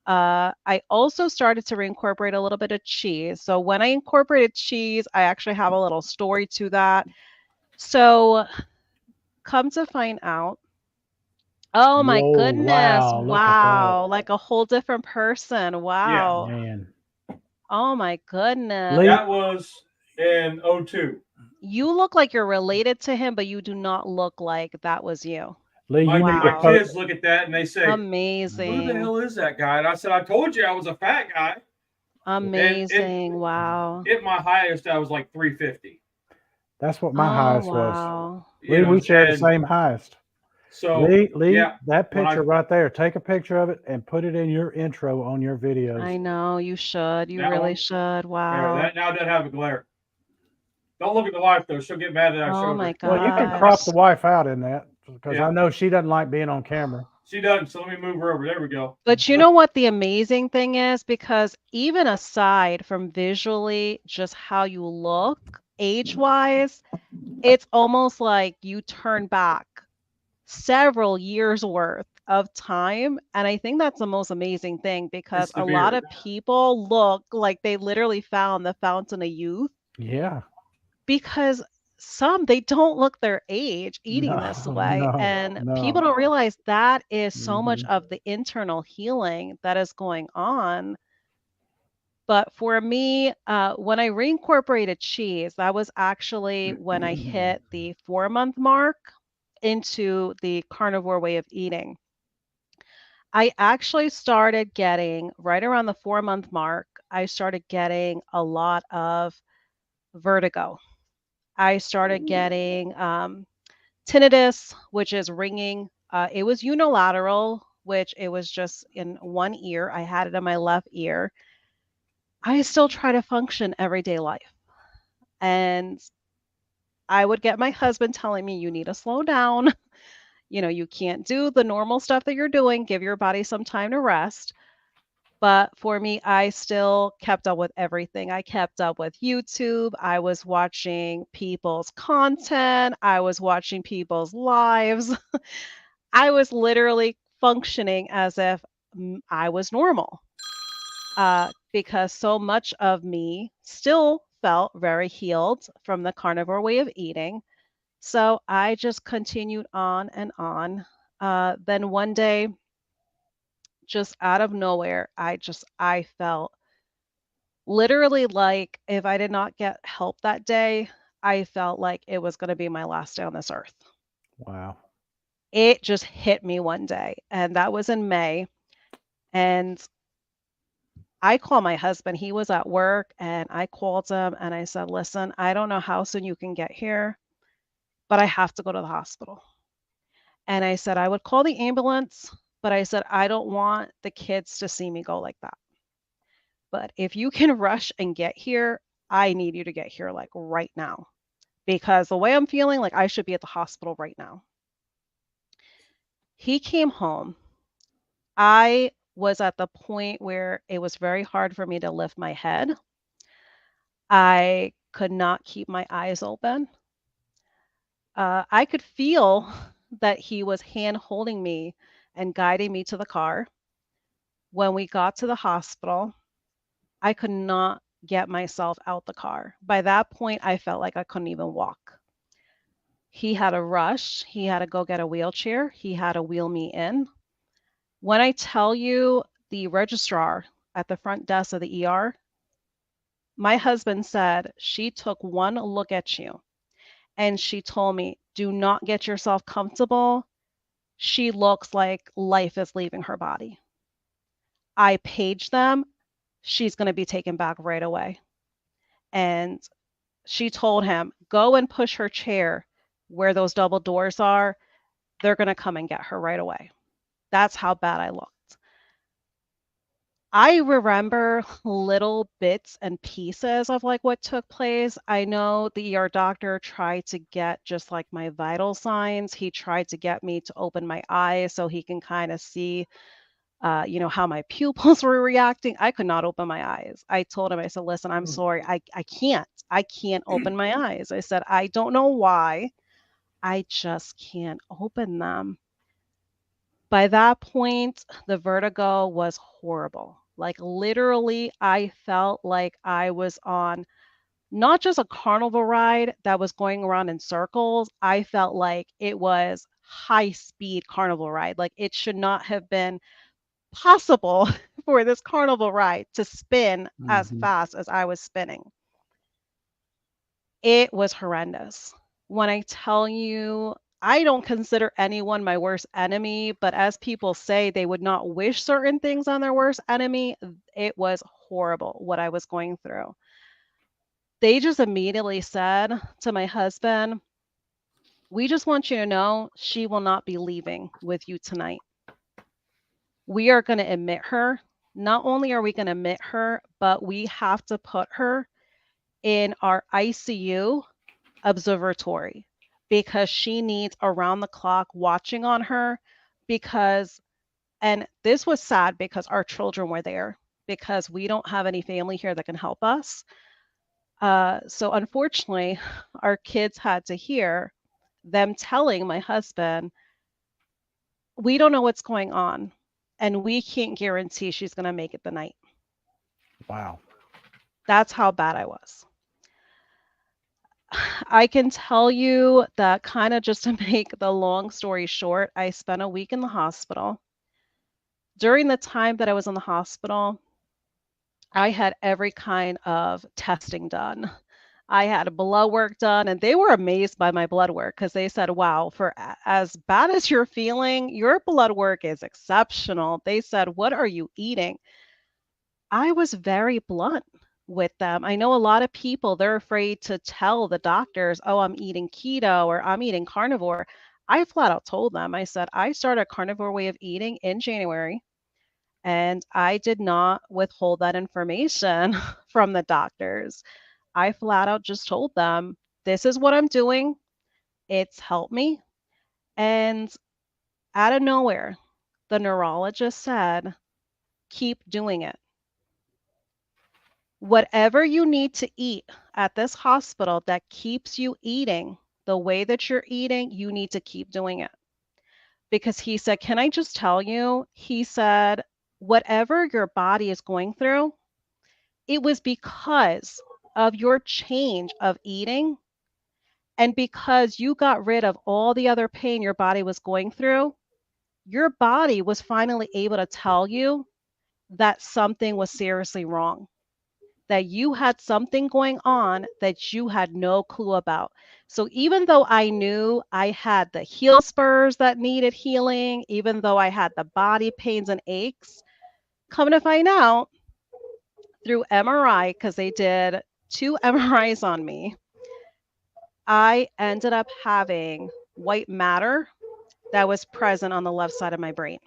I also started to reincorporate a little bit of cheese. So when I incorporated cheese, I actually have a little story to that. So come to find out, oh my
Whoa.
goodness,
Wow. Look at that.
wow, like a whole different person.
Yeah.
Wow.
Man.
Oh my goodness.
Lee.
That was in '02.
You look like you're related to him, but you do not look like that was you.
Lee, you need to
My
Wow.
post.
kids look at that and they say, "Who the
Amazing.
hell is that guy?" And I said, "I told you I was a fat guy." And
Amazing. Wow.
at my highest, I was like 350.
That's what my
Oh,
highest was.
wow.
You
Lee,
know,
we share the
and
same highest.
so
Lee,
yeah,
that
when
picture
I
right there, take a picture of it and put it in your intro on your videos.
I know you should. You
that
really
one
should.
there,
Wow.
that now doesn't have a glare. Don't look at the wife though; she'll get mad that I
Oh
showed
my
her.
Well, you can crop
gosh.
the wife out in that because I
Yeah,
know she doesn't like being on camera.
she doesn't. So let me move her over. There we go.
But you know what the amazing thing is? Because even aside from visually just how you look, age-wise, it's almost like you turn back several years worth of time. And I think that's the most amazing thing because
It's the
a lot
beard.
of people look like they literally found the fountain of youth
Yeah.
because some they don't look their age eating
No,
this way.
no,
And people
no.
don't realize that is so much
Hmm.
of the internal healing that is going on. But for me, when I reincorporated cheese, that was actually when I hit the 4 month mark into the carnivore way of eating. I actually started getting right around the 4 month mark, I started getting a lot of vertigo. I started getting tinnitus, which is ringing. It was unilateral, which it was just in one ear. I had it in my left ear. I still try to function everyday life. And I would get my husband telling me, you need to slow down. You can't do the normal stuff that you're doing. Give your body some time to rest. But for me, I still kept up with everything. I kept up with YouTube. I was watching people's content. I was watching people's lives. I was literally functioning as if I was normal because so much of me still felt very healed from the carnivore way of eating. So I just continued on and on. Then one day, just out of nowhere, I felt literally like if I did not get help that day, I felt like it was going to be my last day on this earth.
Wow.
It just hit me one day, and that was in May. And I called my husband. He was at work, and I called him and I said, "Listen, I don't know how soon you can get here, but I have to go to the hospital." And I said, "I would call the ambulance, but I said, I don't want the kids to see me go like that. But if you can rush and get here, I need you to get here like right now because the way I'm feeling, like I should be at the hospital right now." He came home. I was at the point where it was very hard for me to lift my head. I could not keep my eyes open. I could feel that he was hand holding me and guiding me to the car. When we got to the hospital, I could not get myself out the car. By that point, I felt like I couldn't even walk. He had to rush. He had to go get a wheelchair. He had to wheel me in. When I tell you the registrar at the front desk of the ER, my husband said she took one look at you and she told me, do not get yourself comfortable. She looks like life is leaving her body. I paged them. She's going to be taken back right away. And she told him, go and push her chair where those double doors are. They're going to come and get her right away. That's how bad I looked. I remember little bits and pieces of like what took place. I know the ER doctor tried to get just like my vital signs. He tried to get me to open my eyes so he can kind of see, how my pupils were reacting. I could not open my eyes. I told him, I said, listen, I'm sorry. I can't. I can't open my eyes. I said, I don't know why. I just can't open them. By that point, the vertigo was horrible. Like literally, I felt like I was on not just a carnival ride that was going around in circles. I felt like it was high speed carnival ride. Like it should not have been possible for this carnival ride to spin as
Mhm.
fast as I was spinning. It was horrendous. When I tell you, I don't consider anyone my worst enemy, but as people say, they would not wish certain things on their worst enemy. It was horrible what I was going through. They just immediately said to my husband, we just want you to know she will not be leaving with you tonight. We are going to admit her. Not only are we going to admit her, but we have to put her in our ICU observatory because she needs around the clock watching on her because, and this was sad because our children were there because we don't have any family here that can help us. So unfortunately, our kids had to hear them telling my husband, we don't know what's going on and we can't guarantee she's going to make it the night.
Wow.
That's how bad I was. I can tell you that kind of just to make the long story short, I spent a week in the hospital. During the time that I was in the hospital, I had every kind of testing done. I had blood work done, and they were amazed by my blood work because they said, wow, for as bad as you're feeling, your blood work is exceptional. They said, what are you eating? I was very blunt with them. I know a lot of people, they're afraid to tell the doctors, oh, I'm eating keto or I'm eating carnivore. I flat out told them, I said, I started a carnivore way of eating in January, and I did not withhold that information from the doctors. I flat out just told them, this is what I'm doing. It's helped me. And out of nowhere, the neurologist said, keep doing it. Whatever you need to eat at this hospital that keeps you eating the way that you're eating, you need to keep doing it. Because he said, can I just tell you? He said, whatever your body is going through, it was because of your change of eating and because you got rid of all the other pain your body was going through, your body was finally able to tell you that something was seriously wrong, that you had something going on that you had no clue about. So even though I knew I had the heel spurs that needed healing, even though I had the body pains and aches, come to find out through MRI, because they did 2 MRIs on me, I ended up having white matter that was present on the left side of my brain.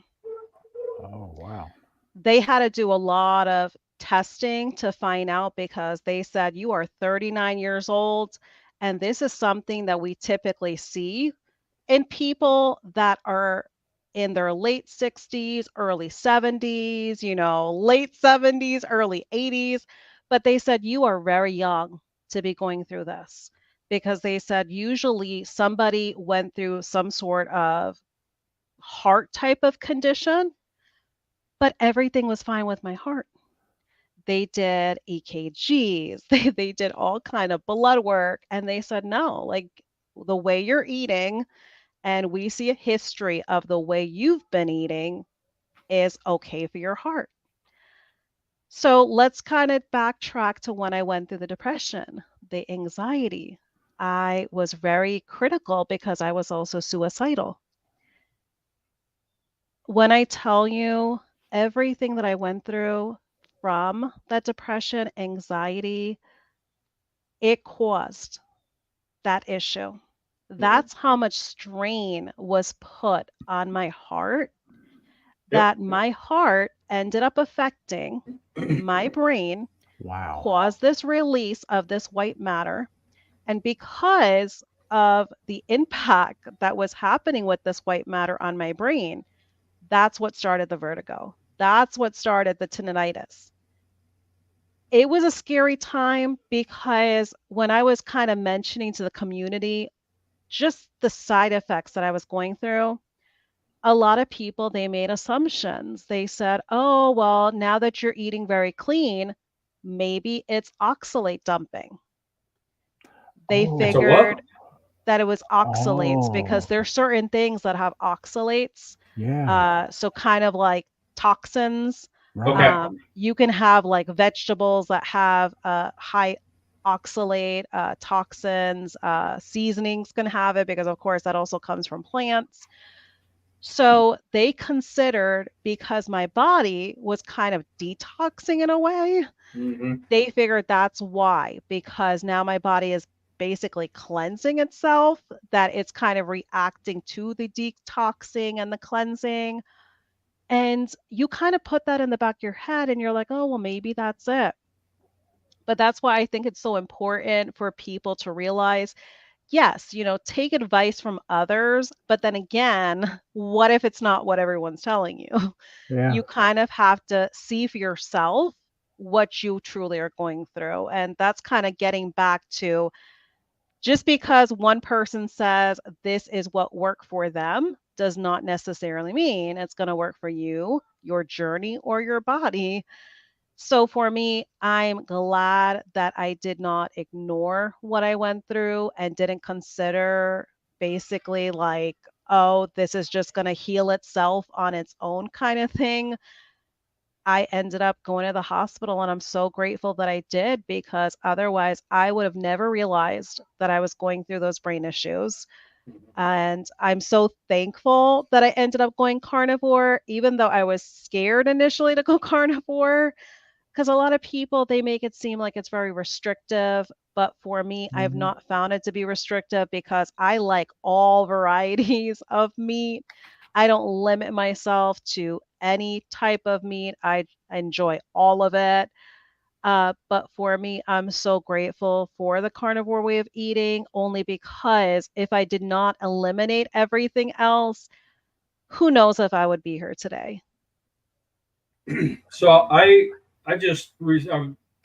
Oh, wow.
They had to do a lot of testing to find out because they said, you are 39 years old, and this is something that we typically see in people that are in their late 60s, early 70s, late 70s, early 80s. But they said, you are very young to be going through this because they said usually somebody went through some sort of heart type of condition, but everything was fine with my heart. They did EKGs, they did all kind of blood work, and they said, no, like the way you're eating, and we see a history of the way you've been eating, is okay for your heart. So let's kind of backtrack to when I went through the depression, the anxiety. I was very critical because I was also suicidal. When I tell you everything that I went through from that depression, anxiety, it caused that issue. That's how much strain was put on my heart,
Yep.
that my heart ended up affecting my brain,
Wow.
caused this release of this white matter. And because of the impact that was happening with this white matter on my brain, that's what started the vertigo. That's what started the tinnitus. It was a scary time because when I was kind of mentioning to the community just the side effects that I was going through, a lot of people, they made assumptions. They said, oh, well, now that you're eating very clean, maybe it's oxalate dumping. They
Oh.
It's a what?
figured that it was oxalates because
Oh.
there's certain things that have oxalates.
Yeah.
So kind of like toxins.
Okay.
Right.
You can have like vegetables that have high oxalate toxins. Seasonings can have it because, of course, that also comes from plants. So they considered, because my body was kind of detoxing in a way,
Mm-hmm.
they figured that's why, because now my body is basically cleansing itself, that it's kind of reacting to the detoxing and the cleansing. And you kind of put that in the back of your head and you're like, oh, well, maybe that's it. But that's why I think it's so important for people to realize, yes, take advice from others, but then again, what if it's not what everyone's telling you?
Yeah.
You kind of have to see for yourself what you truly are going through. And that's kind of getting back to, just because one person says this is what worked for them does not necessarily mean it's going to work for you, your journey, or your body. So for me, I'm glad that I did not ignore what I went through and didn't consider basically like, oh, this is just going to heal itself on its own kind of thing. I ended up going to the hospital and I'm so grateful that I did, because otherwise I would have never realized that I was going through those brain issues. And I'm so thankful that I ended up going carnivore, even though I was scared initially to go carnivore, because a lot of people, they make it seem like it's very restrictive. But for me, I've
Mhm.
not found it to be restrictive because I like all varieties of meat. I don't limit myself to any type of meat. I enjoy all of it. But for me, I'm so grateful for the carnivore way of eating, only because if I did not eliminate everything else, who knows if I would be here today.
So I'm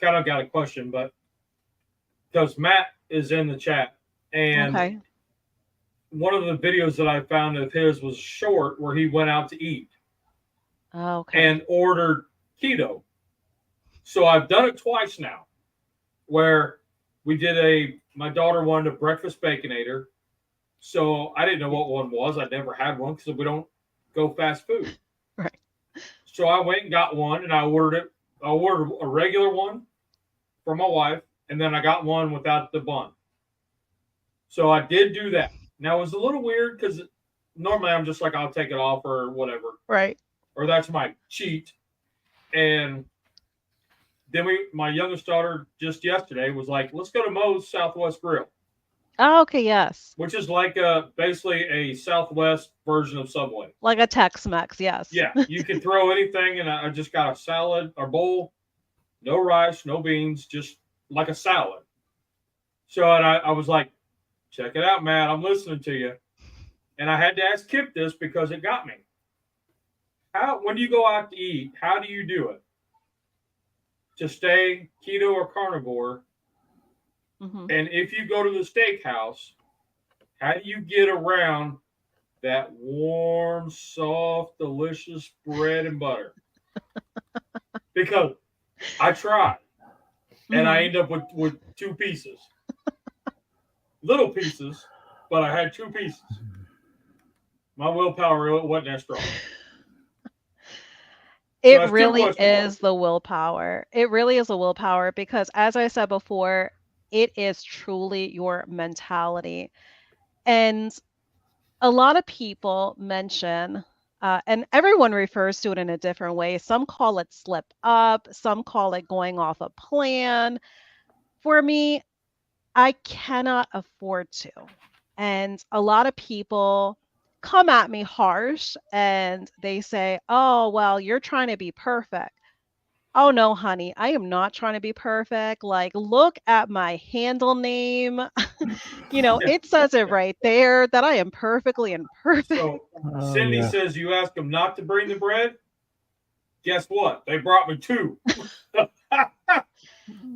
kind of got a question, but because Matt is in the chat, and
Okay.
one of the videos that I found of his was short where he went out to eat
Okay.
and ordered keto. So I've done it twice now, where my daughter wanted a breakfast baconator. So I didn't know what one was. I'd never had one because we don't go fast food.
Right.
So I went and got one and I ordered it. I ordered a regular one for my wife, and then I got one without the bun. So I did do that. Now it was a little weird because normally I'm just like, I'll take it off or whatever,
Right.
or that's my cheat. And then my youngest daughter just yesterday was like, let's go to Moe's Southwest Grill,
Oh, okay. Yes.
which is like basically a Southwest version of Subway.
Like a Tex-Mex. Yes.
Yeah, you can throw anything, and I just got a salad or bowl, no rice, no beans, just like a salad. So and I was like, check it out, Matt. I'm listening to you. And I had to ask Kip this because it got me. When you go out to eat, how do you do it? To stay keto or carnivore?
Hmm.
And if you go to the steakhouse, how do you get around that warm, soft, delicious bread and butter? Because I tried and I
Hmm.
end up with two pieces. Little pieces, but I had two pieces. My willpower wasn't that strong. So I
It
have two
really
questions.
is the willpower. It really is the willpower because, as I said before, it is truly your mentality. And a lot of people mention, and everyone refers to it in a different way. Some call it slip up, some call it going off a plan. For me, I cannot afford to. And a lot of people come at me harsh and they say, oh, well, you're trying to be perfect. Oh no, honey, I am not trying to be perfect. Like, look at my handle name. It says it right there that I am perfectly imperfect.
So
Oh
Cindy
yeah.
says you asked them not to bring the bread. Guess what? They brought me two.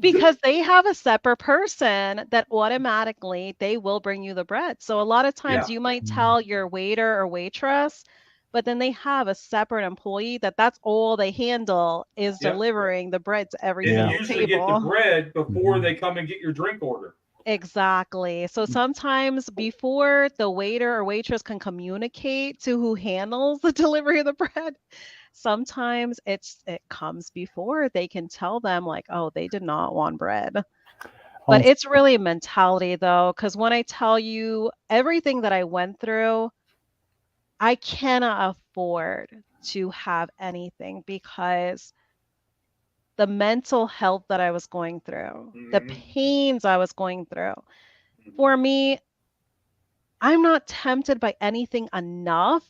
Because they have a separate person that automatically they will bring you the bread. So a lot of times
Yeah.
you might
Mm.
tell your waiter or waitress, but then they have a separate employee that's all they handle is
Yep.
delivering the bread to every
And you
Yeah.
single
usually get the
table.
bread before
Mhm.
they come and get your drink order.
Exactly. So sometimes before the waiter or waitress can communicate to who handles the delivery of the bread, sometimes it comes before they can tell them like, oh, they did not want bread. But
On
it's really mentality though, because when I tell you everything that I went through, I cannot afford to have anything because the mental health that I was going through, the
Mm-hmm.
pains I was going through.
Mm-hmm.
For me, I'm not tempted by anything enough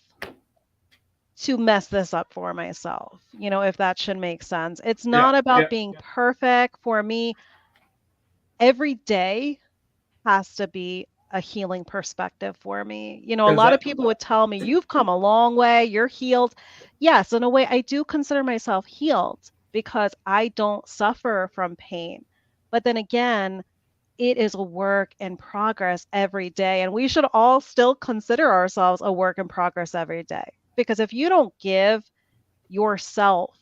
to mess this up for myself, if that should make sense. It's
Yeah.
not about
Yeah.
being perfect. For me, every day has to be a healing perspective for me. A
Because
lot of people would tell me, you've come a long way, you're healed. Yes, in a way, I do consider myself healed because I don't suffer from pain. But then again, it is a work in progress every day. And we should all still consider ourselves a work in progress every day. Because if you don't give yourself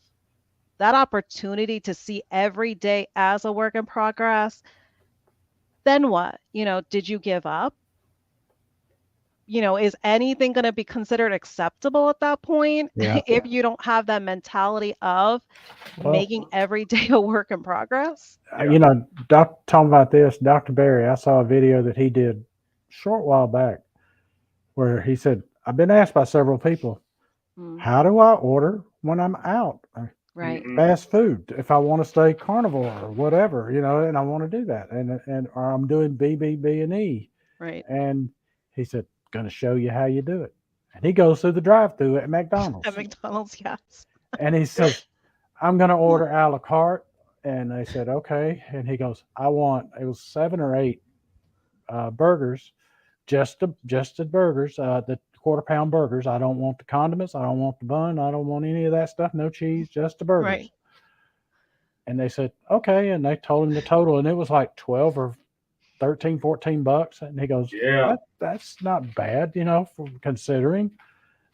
that opportunity to see every day as a work in progress, then what? Did you give up? Is anything going to be considered acceptable at that point
yeah.
if you don't have that mentality of
Well,
making every day a work in progress?
yeah.
talking about this, Dr. Barry, I saw a video that he did a short while back where he said, I've been asked by several people,
Mm,
how do I order when I'm out?
right,
Mm-hmm.
Fast food, if I want to stay carnivore or whatever, and I want to do that. And or I'm doing BBB and E.
right.
And he said, gonna show you how you do it. And he goes through the drive through at
At
McDonald's
McDonald's, yes.
and he says, I'm gonna order a la carte. And they said, okay. And he goes, I want it was 7 or 8 burgers, just the burgers, the quarter-pound burgers. I don't want the condiments. I don't want the bun. I don't want any of that stuff. No cheese, just the
Right.
burgers. And they said, okay. And they told him the total, and it was like 12 or 13, $14. And he goes,
Yeah.
that's not bad, for considering.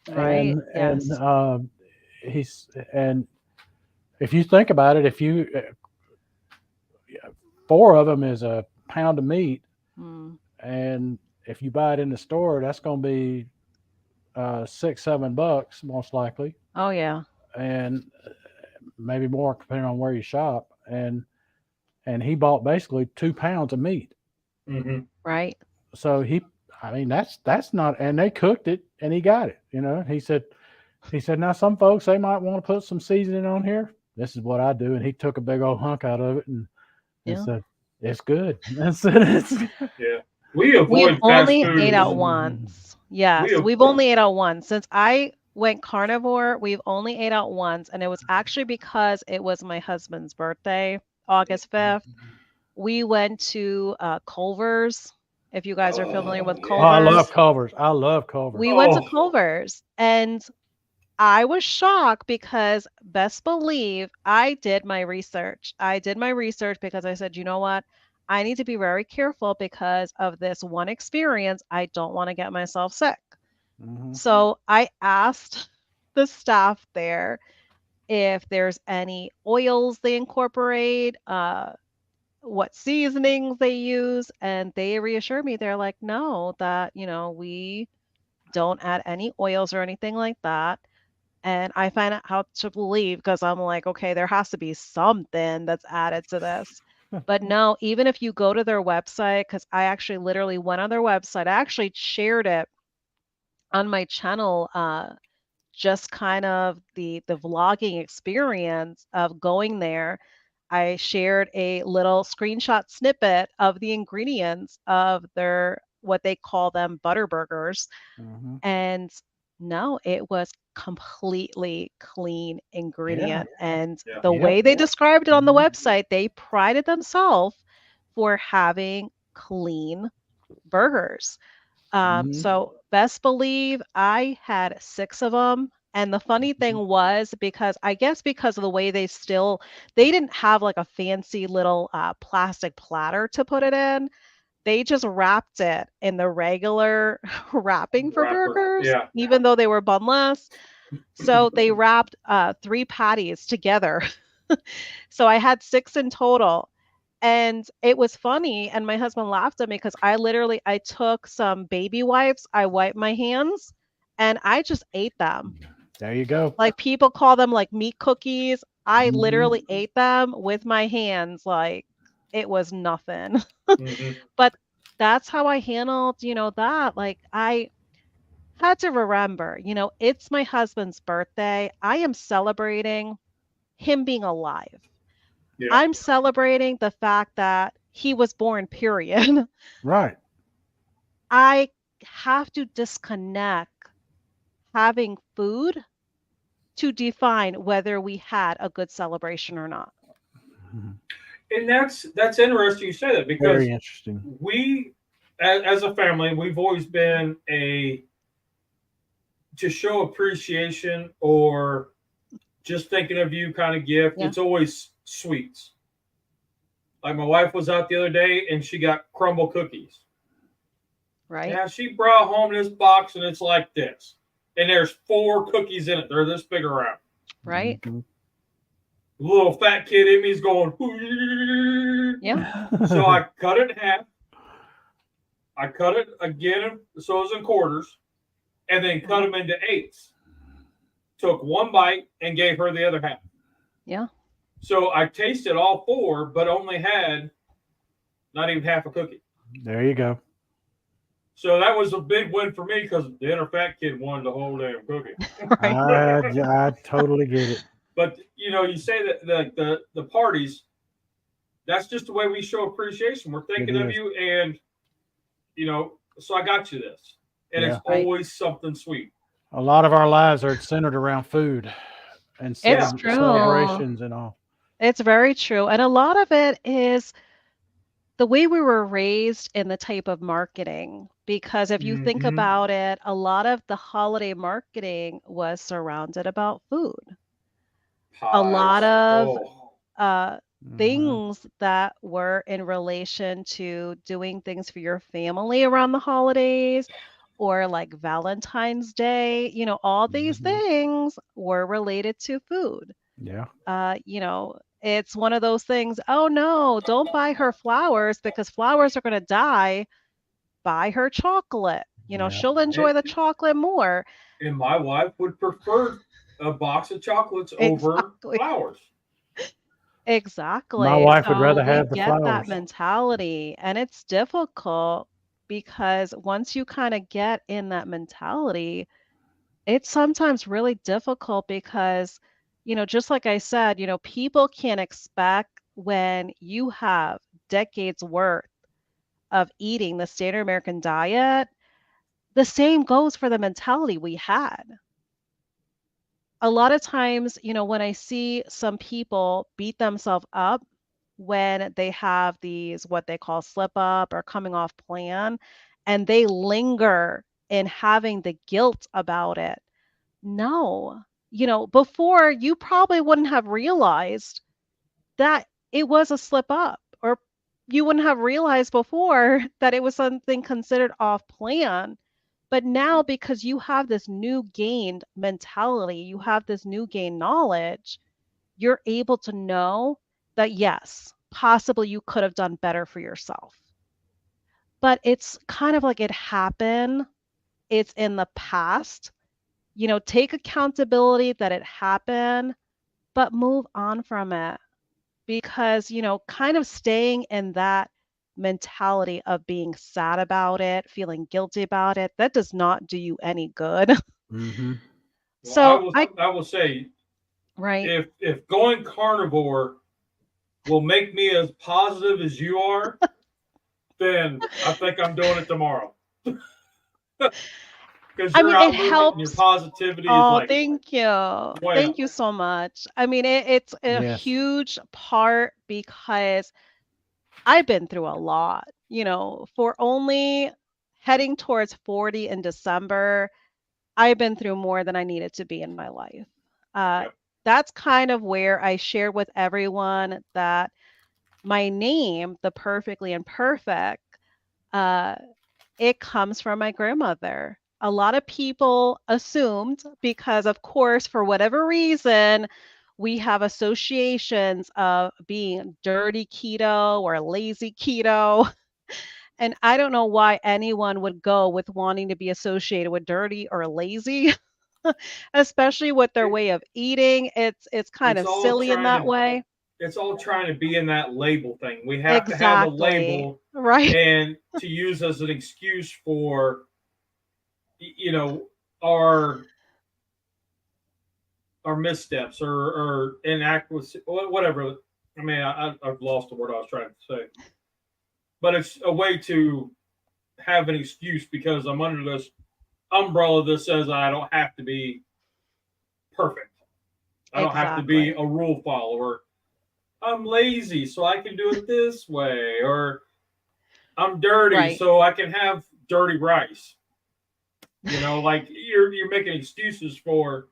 Right.
And
Yes.
he's and if you think about it, if you 4 of them is a pound of meat,
Mm.
and if you buy it in the store, that's going to be $6, $7 most likely,
Oh, yeah.
and maybe more depending on where you shop. And he bought basically 2 pounds of meat.
Mm-hmm.
Right.
So I mean, that's not, and they cooked it, and he got it. He said, now some folks they might want to put some seasoning on here. This is what I do, and he took a big old hunk out of it and
Yeah.
said, "It's good." I said, "It's."
Yeah. We
We've
avoid fast
only ate
foods.
out
Mhm.
once.
We
Yes,
have,
we've only ate out once. Since I went carnivore, we've only ate out once, and it was actually because it was my husband's birthday, August 5th. We went to Culver's, if you guys are familiar
oh
with
Oh, I
yes.
love
Culver's.
Culver's. I love Culver's.
We went to
Oh.
Culver's, and I was shocked because best believe I did my research. I did my research because I said, you know what? I need to be very careful because of this one experience. I don't want to get myself sick.
Hmm.
So I asked the staff there if there's any oils they incorporate, what seasonings they use, and they reassured me. They're like, no, that, we don't add any oils or anything like that. And I find it hard to believe because I'm like, okay, there has to be something that's added to this. But no, even if you go to their website, because I actually literally went on their website, I actually shared it on my channel, just kind of the vlogging experience of going there. I shared a little screenshot snippet of the ingredients of their what they call them butter burgers.
Hmm.
And no, it was completely clean
Yeah.
ingredient. And
Yeah.
the
Yep.
way they described it on the
Mhm.
website, they prided themselves for having clean burgers.
Mhm.
So best believe I had six of them. And the funny thing was because I guess because of the way they didn't have like a fancy little plastic platter to put it in. They just wrapped it in the regular wrapping for
Wrapper.
burgers,
Yeah.
even though they were bunless. So they wrapped three patties together. So I had six in total. And it was funny, and my husband laughed at me because I took some baby wipes, I wiped my hands, and I just ate them.
There you go.
Like people call them like meat cookies. I
Hmm.
literally ate them with my hands like it was nothing.
Hmm.
But that's how I handled, that. Like I had to remember, it's my husband's birthday. I am celebrating him being alive.
Yeah.
I'm celebrating the fact that he was born, period.
Right.
I have to disconnect having food to define whether we had a good celebration or not.
Mhm.
And that's interesting you say that because
Very interesting.
we, as a family, we've always been a to show appreciation or just thinking of you kind of gift.
Yeah,
It's always sweets. Like my wife was out the other day and she got crumble cookies.
right,
Yeah, she brought home this box and it's like this. And there's four cookies in it. They're this big around.
right.
Mhm.
The little fat kid in me's going.
Yeah,
So I cut it in half. I cut it again, so it was in quarters, and then cut
mhm,
them into eighths. Took one bite and gave her the other half.
yeah,
So I tasted all four, but only had not even half a cookie.
There you go.
So that was a big win for me because the inner fat kid wanted the whole damn cookie.
right.
I totally get it.
But you say that the parties, that's just the way we show appreciation. We're
It
thinking of
is.
you, and so I got you this, and it's
Yeah.
Right.
always something sweet.
A lot of our lives are centered around food and
It's
Yeah,
true.
celebrations and all.
It's very true. And a lot of it is the way we were raised in the type of marketing. Because if you think
mm-hmm.
about it, a lot of the holiday marketing was surrounded about food. A lot
Pies.
of
Oh,
uh,
Hmm.
things that were in relation to doing things for your family around the holidays or like Valentine's Day, all these
Hmm.
things were related to food.
Yeah.
It's one of those things, oh no, don't buy her flowers because flowers are going to die. Buy her chocolate.
Yeah.
She'll enjoy
and,
the chocolate more.
and my wife would prefer a box of chocolates over
Exactly.
flowers.
My
Exactly.
wife would
So
rather
we
have the
get that
flowers.
mentality, and it's difficult because once you kind of get in that mentality, it's sometimes really difficult because, just like I said, people can't expect when you have decades worth of eating the standard American diet, the same goes for the mentality we had. A lot of times, when I see some people beat themselves up when they have these what they call slip up or coming off plan, and they linger in having the guilt about it. No, before you probably wouldn't have realized that it was a slip up, or you wouldn't have realized before that it was something considered off plan. But now, because you have this new gained mentality, you have this new gained knowledge, you're able to know that yes, possibly you could have done better for yourself. But it's kind of like it happened, it's in the past, take accountability that it happened, but move on from it because, kind of staying in that mentality of being sad about it, feeling guilty about it, that does not do you any good.
Mm-hmm.
Well, I
So
will
I,
I will say,
right.
if going carnivore will make me as positive as you are, then I think I'm doing it tomorrow. Because
I
your
mean, it
outlook and your
helps.
positivity is
Oh,
like
thank you.
way
Thank
up
you
there.
so much. I mean, it's a
Yes.
huge part because I've been through a lot, for only heading towards 40 in December. I've been through more than I needed to be in my life. Uh,
Yep.
that's kind of where I shared with everyone that my name, the Perfectly Imperfect, uh, it comes from my grandmother. A lot of people assumed because, of course, for whatever reason, we have associations of being dirty keto or lazy keto. And I don't know why anyone would go with wanting to be associated with dirty or lazy, especially with their
It,
way of eating. It's kind
it's
of
all
silly in
trying
that
to
way.
it's all trying to be in that label thing. We have to have a
Exactly.
label
Right.
and to use as an excuse for you know our our missteps or inaccuracy, whatever. I mean, I've lost the word I was trying to say, but it's a way to have an excuse because I'm under this umbrella that says I don't have to be perfect. I don't have to be
Exactly.
a rule follower. I'm lazy, so I can do it this way, or I'm dirty,
Right.
so I can have dirty rice. Like you're making excuses for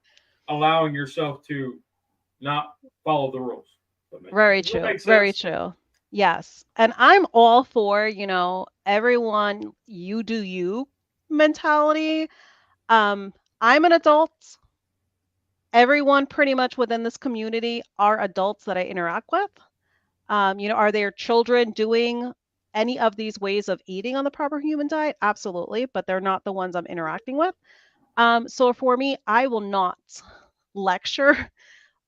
allowing yourself to not follow the rules.
Very
Does that
true.
make
Very
sense?
true. Yes. And I'm all for, everyone you do you mentality. I'm an adult. Everyone pretty much within this community are adults that I interact with. Are their children doing any of these ways of eating on the proper human diet? Absolutely, but they're not the ones I'm interacting with. So for me, I will not lecture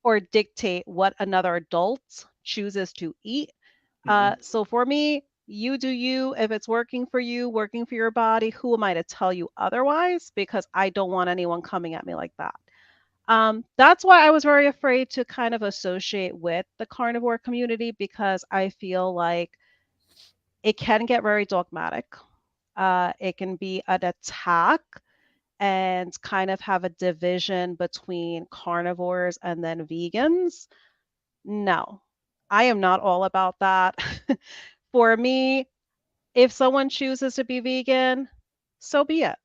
or dictate what another adult chooses to eat.
Mm-hmm.
So for me, you do you. If it's working for you, working for your body, who am I to tell you otherwise? Because I don't want anyone coming at me like that. That's why I was very afraid to kind of associate with the carnivore community because I feel like it can get very dogmatic. It can be an attack and kind of have a division between carnivores and then vegans. No, I am not all about that. For me, if someone chooses to be vegan, so be it.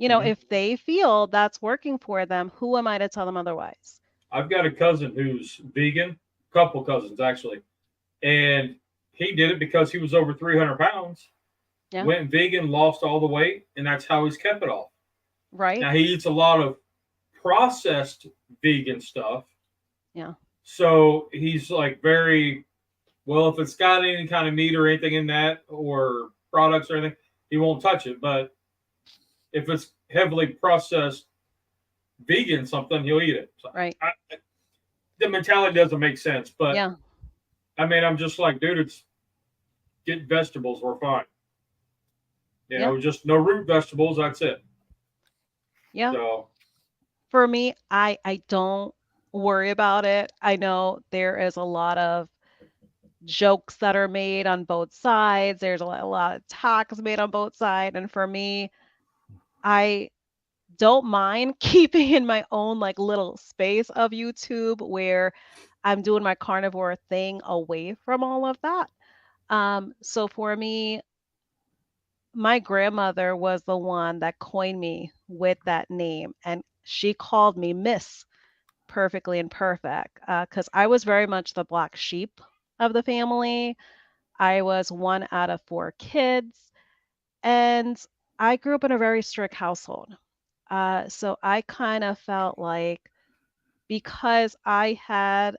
Mm-hmm.
If they feel that's working for them, who am I to tell them otherwise?
I've got a cousin who's vegan, couple cousins actually, and he did it because he was over 300 pounds,
Yeah,
went vegan, lost all the weight, and that's how he's kept it off.
right.
Now he eats a lot of processed vegan stuff,
Yeah,
so he's like very well. If it's got any kind of meat or anything in that, or products or anything, he won't touch it. But if it's heavily processed vegan something, he'll eat it. So
right.
the mentality doesn't make sense. But
Yeah,
I mean, I'm just like, dude, it's get vegetables, we're fine.
yeah,
Just no root vegetables. That's it.
yeah.
So
For me, I don't worry about it. I know there is a lot of jokes that are made on both sides. There's a lot of talks made on both sides, and for me, I don't mind keeping in my own like little space of YouTube where I'm doing my carnivore thing away from all of that. So for me, my grandmother was the one that coined me with that name, and she called me Miss Perfectly Imperfect because I was very much the black sheep of the family. I was one out of four kids, and I grew up in a very strict household. So I kind of felt like because I had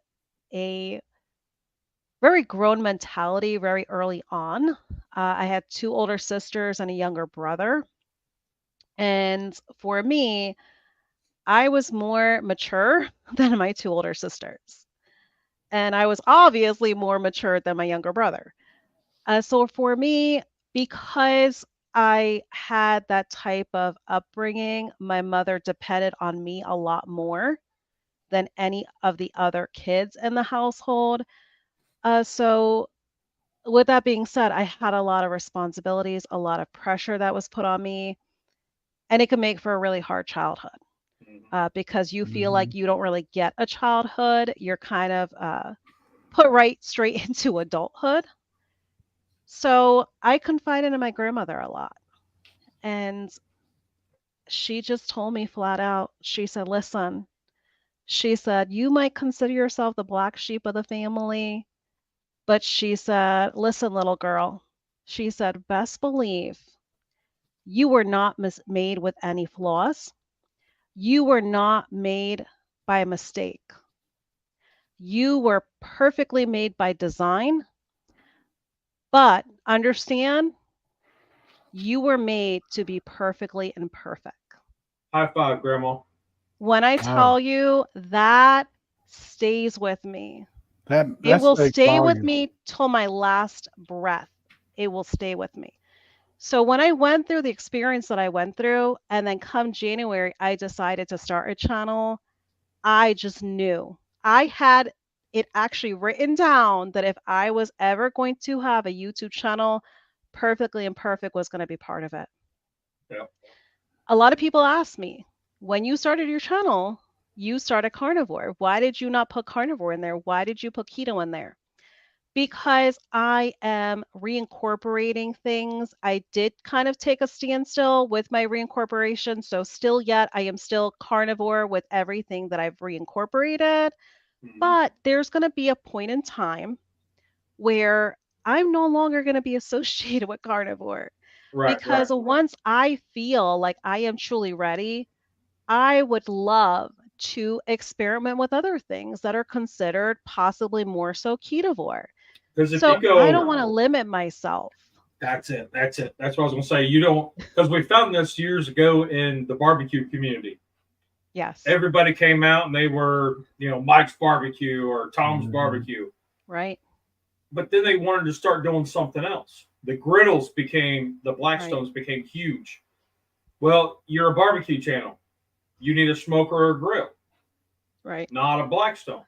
a very grown mentality very early on, I had two older sisters and a younger brother. And for me, I was more mature than my two older sisters. And I was obviously more mature than my younger brother. So for me, because I had that type of upbringing, my mother depended on me a lot more than any of the other kids in the household. So with that being said, I had a lot of responsibilities, a lot of pressure that was put on me, and it can make for a really hard childhood because you feel
Mhm.
like you don't really get a childhood. You're kind of put right straight into adulthood. So I confided in my grandmother a lot. And she just told me flat out, she said, listen, she said, you might consider yourself the black sheep of the family, but she said, listen, little girl, she said, best believe you were not made with any flaws. You were not made by a mistake. You were perfectly made by design, but understand you were made to be perfectly imperfect.
High five, Grandma.
When I
Wow.
tell you that stays with me, it
That
will
speaks
stay with
volumes.
me till my last breath. It will stay with me. So when I went through the experience that I went through, and then come January, I decided to start a channel. I just knew. I had it actually written down that if I was ever going to have a YouTube channel, Perfectly Imperfect was going to be part of it.
Yeah.
A lot of people ask me, when you started your channel, you started carnivore. Why did you not put carnivore in there? Why did you put keto in there? Because I am reincorporating things. I did kind of take a standstill with my reincorporation. So, still, yet, I am still carnivore with everything that I've reincorporated.
Mhm.
But there's going to be a point in time where I'm no longer going to be associated with carnivore
Right, right.
because once I feel like I am truly ready, I would love to experiment with other things that are considered possibly more so ketovore.
Because if
So
you
I don't
go,
want to limit myself.
that's it. That's it. That's what I was going to say. You don't, because we found this years ago in the barbecue community.
Yes,
Everybody came out and they were, Mike's barbecue or Tom's
Mhm.
barbecue.
right,
But then they wanted to start doing something else. The
right,
Blackstones became huge. Well, you're a barbecue channel. You need a smoker or a grill,
right.
not a Blackstone.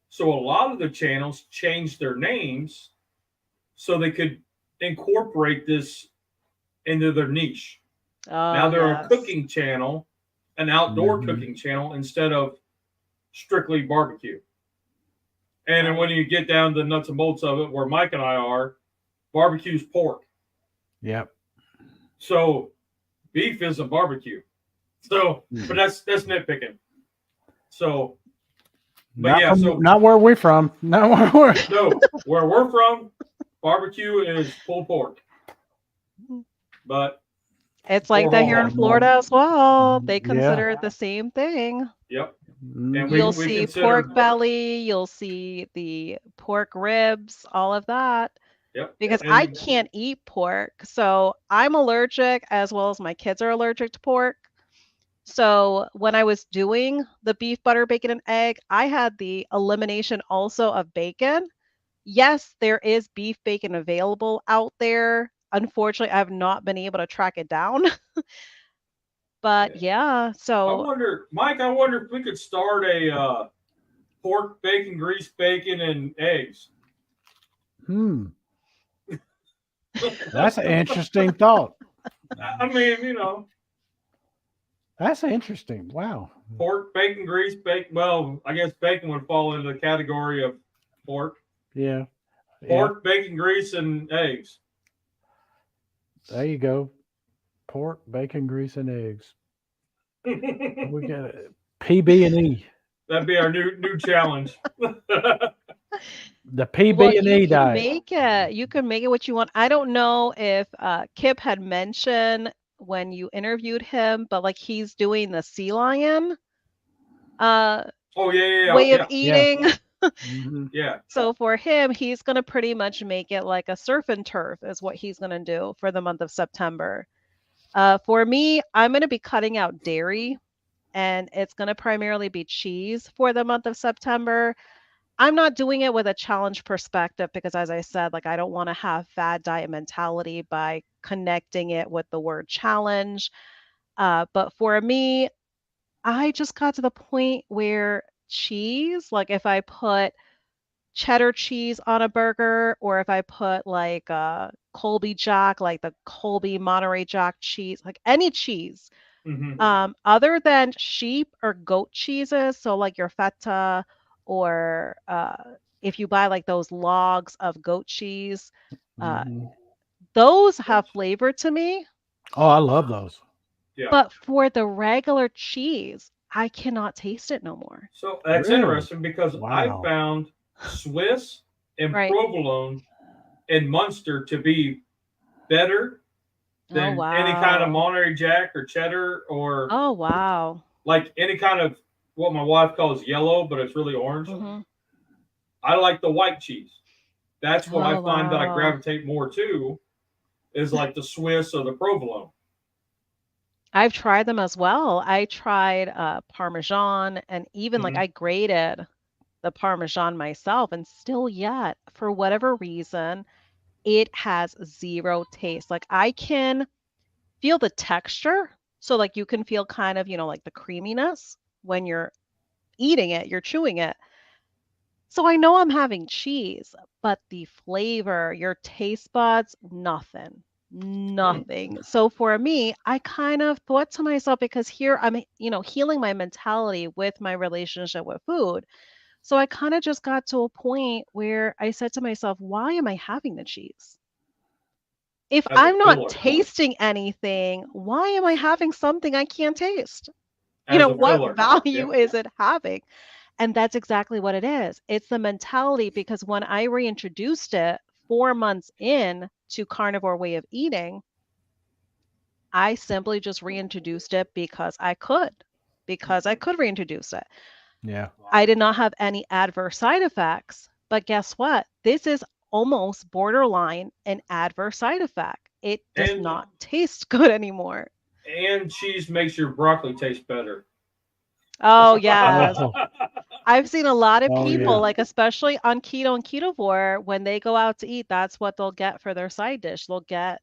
So a lot of the channels changed their names so they could incorporate this into their niche.
Oh,
Now they're a
yes.
cooking channel, an outdoor
Mhm.
cooking channel instead of strictly barbecue. And then when
Right.
you get down to the nuts and bolts of it, where Mike and I are, barbecue's pork.
Yep.
So beef isn't barbecue. So, but
Mm.
that's nitpicking. So, but
Not
yeah,
from
so
not where we're from. Not where we're.
no, where we're from, barbecue is pulled pork, but
It's like
or
that
whole
here in
hog.
Florida as well. They
Yeah.
consider it the same thing.
Yep. And we
You'll
Mhm.
we
see pork
consider
belly, you'll see the pork ribs, all of that.
yep.
Because I
And
can't eat pork. So I'm allergic as well as my kids are allergic to pork. So when I was doing the beef, butter, bacon, and egg, I had the elimination also of bacon. Yes, there is beef bacon available out there. Unfortunately, I've not been able to track it down. But
yeah.
yeah,
I
so
wonder, Mike. I wonder if we could start a pork bacon, grease bacon, and eggs.
Hmm. That's an interesting thought.
I mean,
That's interesting. Wow.
pork, bacon, grease, bacon. Well, I guess bacon would fall into the category of pork.
Yeah. Yeah.
Pork, bacon, grease, and eggs.
There you go. Pork, bacon, grease, and eggs. We
That'd
got it. PB and E.
be our new challenge.
The
well,
PB and
you
E
can
diet.
make it. You can make it what you want. I don't know if Kip had mentioned when you interviewed him, but like he's doing the sea lion uh
Oh yeah,
way of
yeah,
Yeah.
eating.
Hmm.
yeah,
So for him, he's going to pretty much make it like a surf and turf is what he's going to do for the month of September. For me, I'm going to be cutting out dairy and it's going to primarily be cheese for the month of September. I'm not doing it with a challenge perspective because, as I said, like I don't want to have fad diet mentality by connecting it with the word challenge. But for me, I just got to the point where cheese, like if I put cheddar cheese on a burger or if I put like Colby Jack, like the Colby Monterey Jack cheese, like any cheese,
Hmm.
other than sheep or goat cheeses, so like your feta or if you buy like those logs of goat cheese, uh,
Hmm.
those have flavor to me.
Oh, I love those.
Yeah.
But for the regular cheese, I cannot taste it no more.
So that's
Really?
interesting because I
Wow.
found Swiss and
Right.
provolone and Munster to be better
Oh,
than any kind of
wow.
Monterey Jack or cheddar or
Oh, wow.
like any kind of what my wife calls yellow, but it's really orange.
Hmm.
I like the white cheese. That's what I
Oh,
find that I
wow.
gravitate more to is like the Swiss or the provolone.
I've tried them as well. I tried Parmesan and even like
Hmm.
I grated the Parmesan myself, and still yet, for whatever reason, it has zero taste. Like I can feel the texture. So like you can feel kind of, like the creaminess when you're eating it, you're chewing it. So I know I'm having cheese, but the flavor, your taste buds, nothing. Nothing. So for me, I kind of thought to myself because here I'm, healing my mentality with my relationship with food. So I kind of just got to a point where I said to myself, why am I having the cheese? If
As a
I'm not
filler.
tasting anything, why am I having something I can't taste?
As a
What
filler.
value
Yep.
is it having? And that's exactly what it is. It's the mentality because when I reintroduced it 4 months in to carnivore way of eating, I simply just reintroduced it because I could reintroduce it.
Yeah.
I did not have any adverse side effects. But guess what? This is almost borderline an adverse side effect. It does
And
not taste good anymore.
and cheese makes your broccoli taste better.
Oh, yes.
Oh,
I've seen a lot of
oh
people,
yeah.
like especially on keto and ketovore, when they go out to eat, that's what they'll get for their side dish. They'll get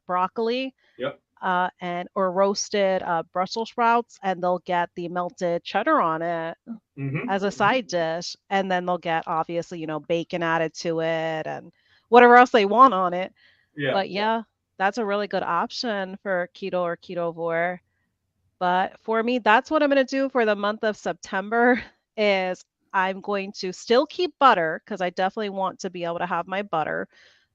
broccoli
Yep.
and or roasted Brussels sprouts, and they'll get the melted cheddar on it
Hmm.
as a side dish, and then they'll get obviously, bacon added to it and whatever else they want on it.
Yeah.
But yeah, that's a really good option for keto or ketovore. But for me, that's what I'm going to do for the month of September is I'm going to still keep butter because I definitely want to be able to have my butter.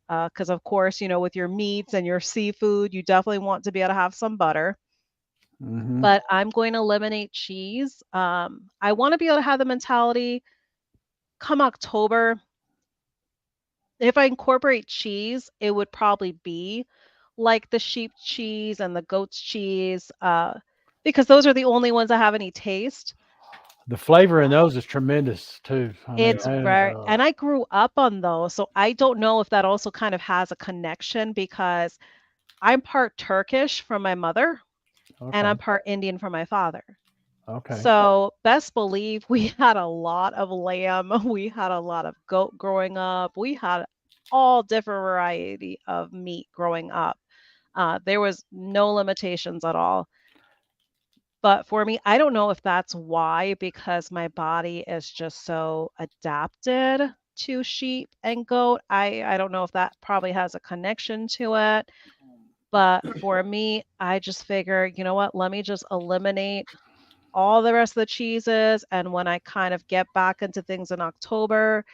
Because of course, with your meats and your seafood, you definitely want to be able to have some butter.
Hmm.
But I'm going to eliminate cheese. I want to be able to have the mentality come October. If I incorporate cheese, it would probably be like the sheep cheese and the goat's cheese, because those are the only ones that have any taste.
The flavor in those is tremendous too. I mean,
It's
Yeah.
very, and I grew up on those, so I don't know if that also kind of has a connection because I'm part Turkish from my mother and
okay,
I'm part Indian from my father.
okay.
So best believe we had a lot of lamb, we had a lot of goat growing up, we had all different variety of meat growing up. There was no limitations at all. But for me, I don't know if that's why, because my body is just so adapted to sheep and goat. I don't know if that probably has a connection to it. But for me, I just figure, you know what? Let me just eliminate all the rest of the cheeses. And when I kind of get back into things in October,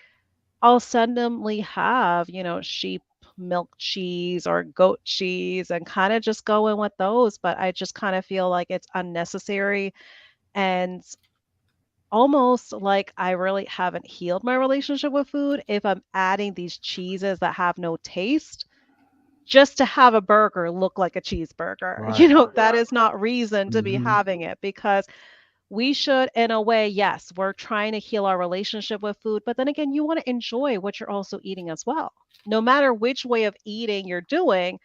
I'll suddenly have, sheep milk cheese or goat cheese and kind of just go in with those. But I just kind of feel like it's unnecessary and almost like I really haven't healed my relationship with food if I'm adding these cheeses that have no taste just to have a burger look like a cheeseburger.
Right.
That is not reason to be
Hmm.
having it because we should, in a way, yes, we're trying to heal our relationship with food, but then again, you want to enjoy what you're also eating as well. No matter which way of eating you're doing,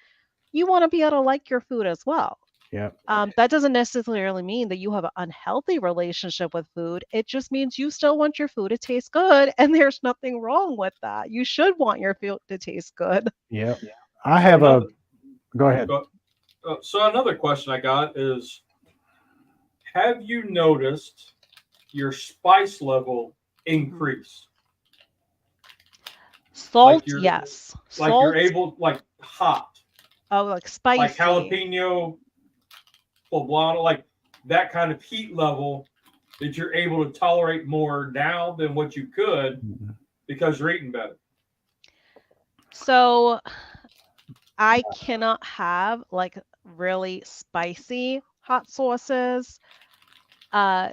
you want to be able to like your food as well.
Yep.
That doesn't necessarily mean that you have an unhealthy relationship with food. It just means you still want your food to taste good, and there's nothing wrong with that. You should want your food to taste good.
Yep. I
So
have a.
another
Go ahead.
go- so another question I got is: have you noticed your spice level
Mhm.
increase? Like
Salt,
you're
yes.
like you're
Salt,
able like hot,
oh, like
like
spicy.
jalapeno poblano, like that kind of heat level that you're able to tolerate more now than what you could
Mhm.
because you're eating better.
So I cannot have like really spicy hot sauces.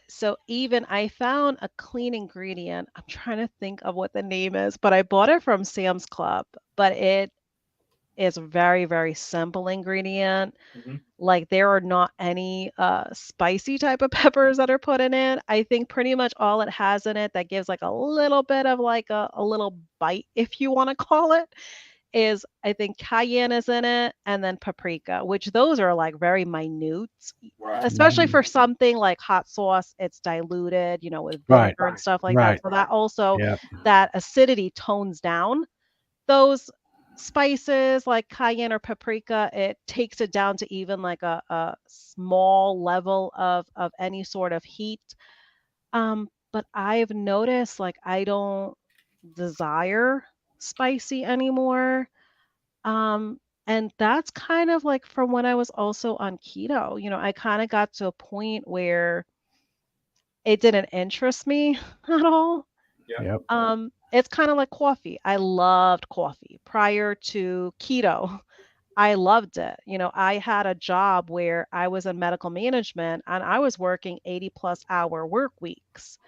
So even I found a clean ingredient. I'm trying to think of what the name is, but I bought it from Sam's Club, but it is a very, very simple ingredient.
Mm-hmm.
Like there are not any spicy type of peppers that are put in it. I think pretty much all it has in it that gives like a little bit of like a little bite, if you want to call it, is I think cayenne is in it and then paprika, which those are like very minute,
Right.
especially
Mhm.
for something like hot sauce, it's diluted, with
Right.
vinegar and stuff like that.
Right.
So that also
Yep.
that acidity tones down those spices like cayenne or paprika. It takes it down to even like a small level of any sort of heat. But I've noticed like I don't desire spicy anymore. Um, and that's kind of like from when I was also on keto. I kind of got to a point where it didn't interest me at all.
Yeah.
Yep.
It's kind of like coffee. I loved coffee prior to keto. I loved it. I had a job where I was in medical management and I was working 80 plus hour work weeks.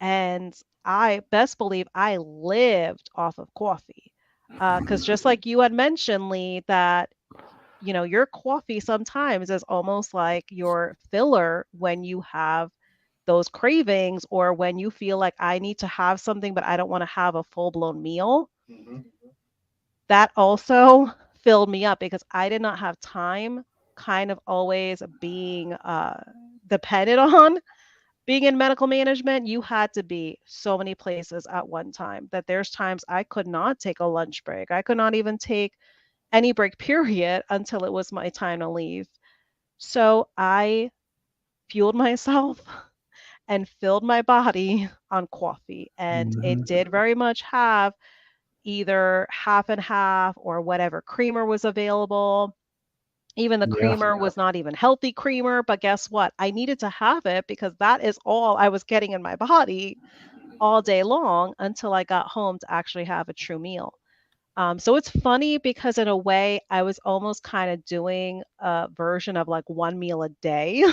And I best believe I lived off of coffee. Because just like you had mentioned, Lee, that your coffee sometimes is almost like your filler when you have those cravings or when you feel like I need to have something, but I don't want to have a full blown meal.
Mm-hmm.
That also filled me up because I did not have time kind of always being dependent on being in medical management. You had to be so many places at one time that there's times I could not take a lunch break. I could not even take any break period until it was my time to leave. So I fueled myself and filled my body on coffee. And it
Hmm.
did very much have either half and half or whatever creamer was available. Even the
Yeah.
creamer was not even healthy creamer, but guess what? I needed to have it because that is all I was getting in my body all day long until I got home to actually have a true meal. So it's funny because in a way, I was almost kind of doing a version of like one meal a day.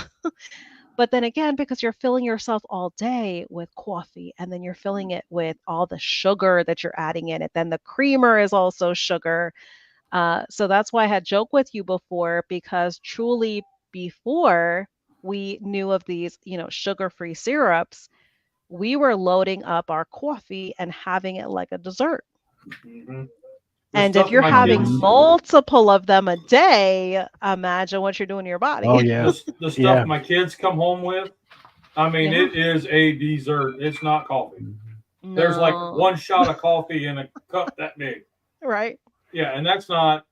But then again, because you're filling yourself all day with coffee and then you're filling it with all the sugar that you're adding in it, then the creamer is also sugar. So that's why I had joked with you before because truly before we knew of these, sugar-free syrups, we were loading up our coffee and having it like a dessert.
Mm-hmm. The
And if
stuff
you're
my
having
Hmm.
kids,
multiple of them a day, imagine what you're doing to your
Oh
body.
yeah.
the stuff
Yeah.
my kids come home with, I mean,
Yeah.
it is a dessert. It's not coffee.
Mhm.
There's like
No.
one shot of coffee in a cup that big.
Right.
Yeah, and that's not.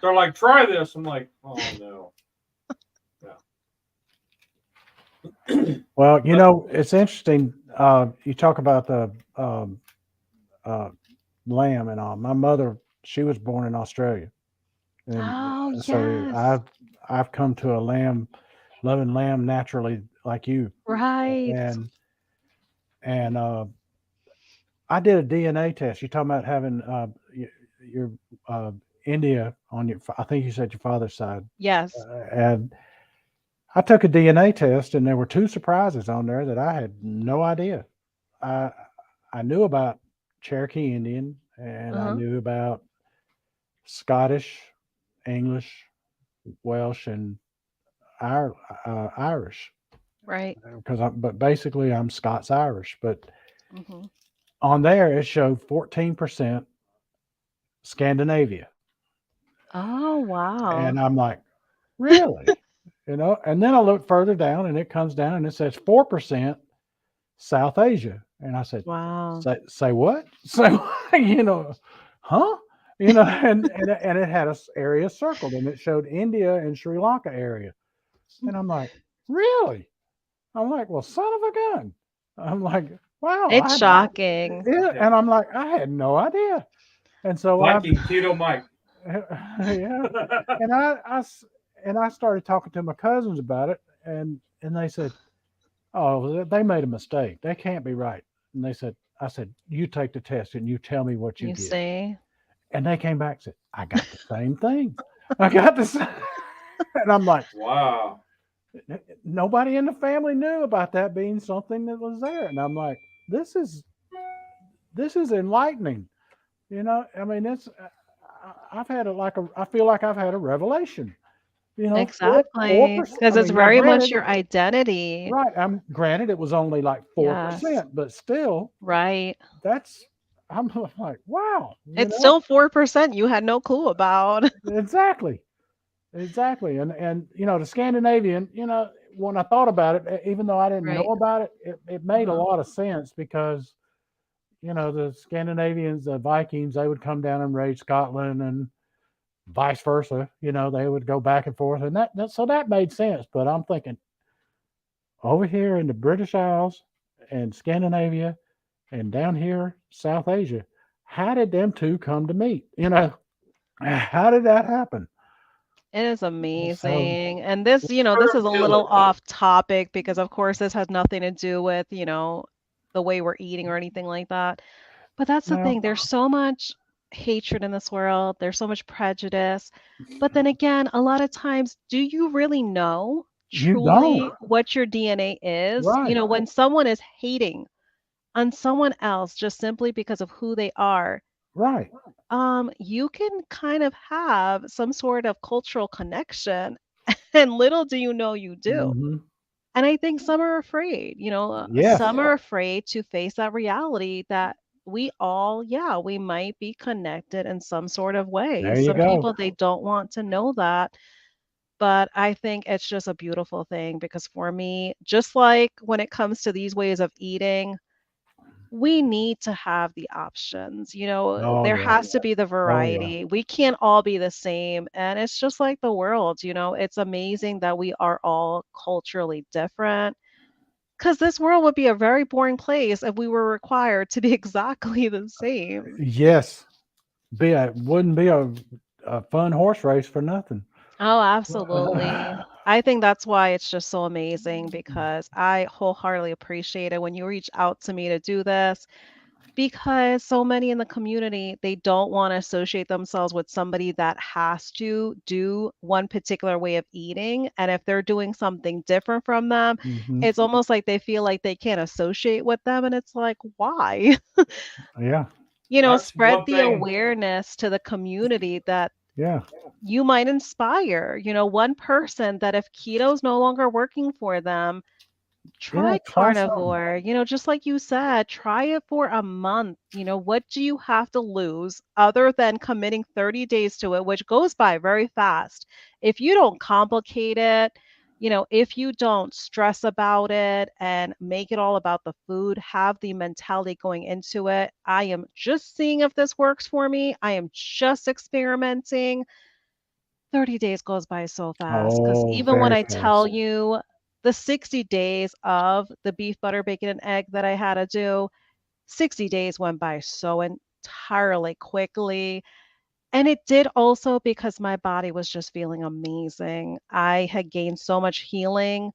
They're like, try this. I'm like, oh no. Yeah.
Well,
but
it's interesting. You talk about the uh, lamb and all. My mother, she was born in Australia, and
Oh,
so
yes.
I've come to a loving lamb naturally, like you.
Right.
And I did a DNA test. You talking about having your uh, India on your? I think you said your father's side,
Yes.
and I took a DNA test, and there were two surprises on there that I had no idea. I I knew about Cherokee Indian, and I
Uh-huh.
knew about Scottish, English, Welsh, and Irish
Right.
because but basically I'm Scots Irish. But
Mhm.
on there it showed 14% Scandinavia,
Oh, wow.
and I'm like, really? And then I look further down and it comes down and it says 4% South Asia. And I said,
Wow.
say what? Say what? Huh? And it had a area circled and it showed India and Sri Lanka area. And I'm like, really? I'm like, well, son of a gun. I'm like, wow,
It's shocking.
yeah.
Yeah.
And I'm like, I had no idea. And so
Viking Keto Mike.
yeah. And I started talking to my cousins about it, and they said, "Oh, they made a mistake. They can't be right." And I said, "You take the test and you tell me what you
You
get."
see?
And they came back and said, "I got the same thing. I got the same." And I'm like,
Wow.
nobody in the family knew about that being something that was there. And I'm like, this is this is enlightening. I mean, I've had I feel like I've had a revelation. Four
Exactly.
percent.
Because
I
it's
mean, now
very much
granted,
your identity.
right? I'm granted it was only like four
Yes.
percent, but still,
Right.
that's I'm like, wow,
It's still 4% you had no clue about.
exactly, exactly, and the Scandinavian, when I thought about it, even though I didn't know
Right.
about it, it made a
Uh-huh.
lot of sense because the Scandinavians, the Vikings, they would come down and raid Scotland and vice versa. They would go back and forth, and so that made sense. But I'm thinking over here in the British Isles and Scandinavia and down here South Asia, how did them two come to meet? How did that happen?
It is
So
amazing. And this is a little
Fertility.
off topic because of course this has nothing to do with, the way we're eating or anything like that. But that's the
no,
thing. There's so much hatred in this world. There's so much prejudice. But then again, a lot of times, do you really know
you don't.
truly what your DNA is?
Right,
When someone is hating on someone else just simply because of who they are,
right.
you can kind of have some sort of cultural connection, and little do you know you do.
Hmm.
And I think some are afraid,
Yes,
some are afraid to face that reality that we all, yeah, we might be connected in some sort of way.
there you
Some
go.
people, they don't want to know that. But I think it's just a beautiful thing because for me, just like when it comes to these ways of eating, we need to have the options.
Oh
There
yeah,
has to be the
oh yeah.
variety. We can't all be the same. And it's just like the world, it's amazing that we are all culturally different. Because this world would be a very boring place if we were required to be exactly the same.
Yes, wouldn't be a fun horse race for nothing.
Oh, absolutely. I think that's why it's just so amazing because I wholeheartedly appreciate it when you reach out to me to do this. Because so many in the community, they don't wanna associate themselves with somebody that has to do one particular way of eating, and if they're doing something different from them,
Hmm.
it's almost like they feel like they can't associate with them, and it's like, "Why?"
Yeah,
That's
Spread
one
the
thing.
awareness to the community that
yeah,
you might inspire, one person that if keto's no longer working for them,
yeah.
try
Try something.
carnivore, just like you said, try it for a month. What do you have to lose other than committing 30 days to it, which goes by very fast? If you don't complicate it, if you don't stress about it and make it all about the food, have the mentality going into it. I am just seeing if this works for me. I am just experimenting. 30 days goes by so fast because
Oh,
even when
very
I tell
fast.
you the 60 days of the beef, butter, bacon, and egg that I had to do, 60 days went by so entirely quickly. And it did also because my body was just feeling amazing. I had gained so much healing.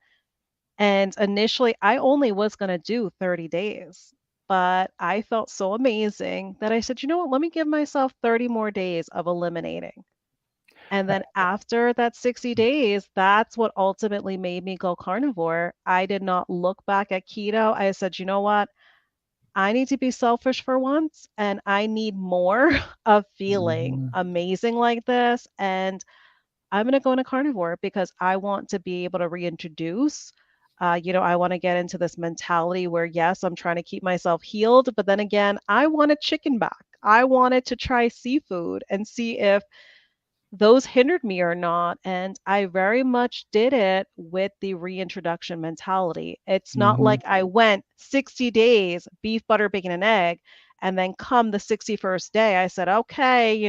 And initially, I only was going to do 30 days. But I felt so amazing that I said, you know what? Let me give myself 30 more days of eliminating. And then after that 60 days, that's what ultimately made me go carnivore. I did not look back at keto. I said, you know what? I need to be selfish for once, and I need more of feeling
Hmm.
amazing like this. And I'm going to go into carnivore because I want to be able to reintroduce. I want to get into this mentality where, yes, I'm trying to keep myself healed, but then again, I want a chicken back. I wanted to try seafood and see if those hindered me or not. And I very much did it with the reintroduction mentality. It's not
Hmm.
like I went 60 days, beef, butter, bacon, and egg, and then come the 61st day, I said, okay,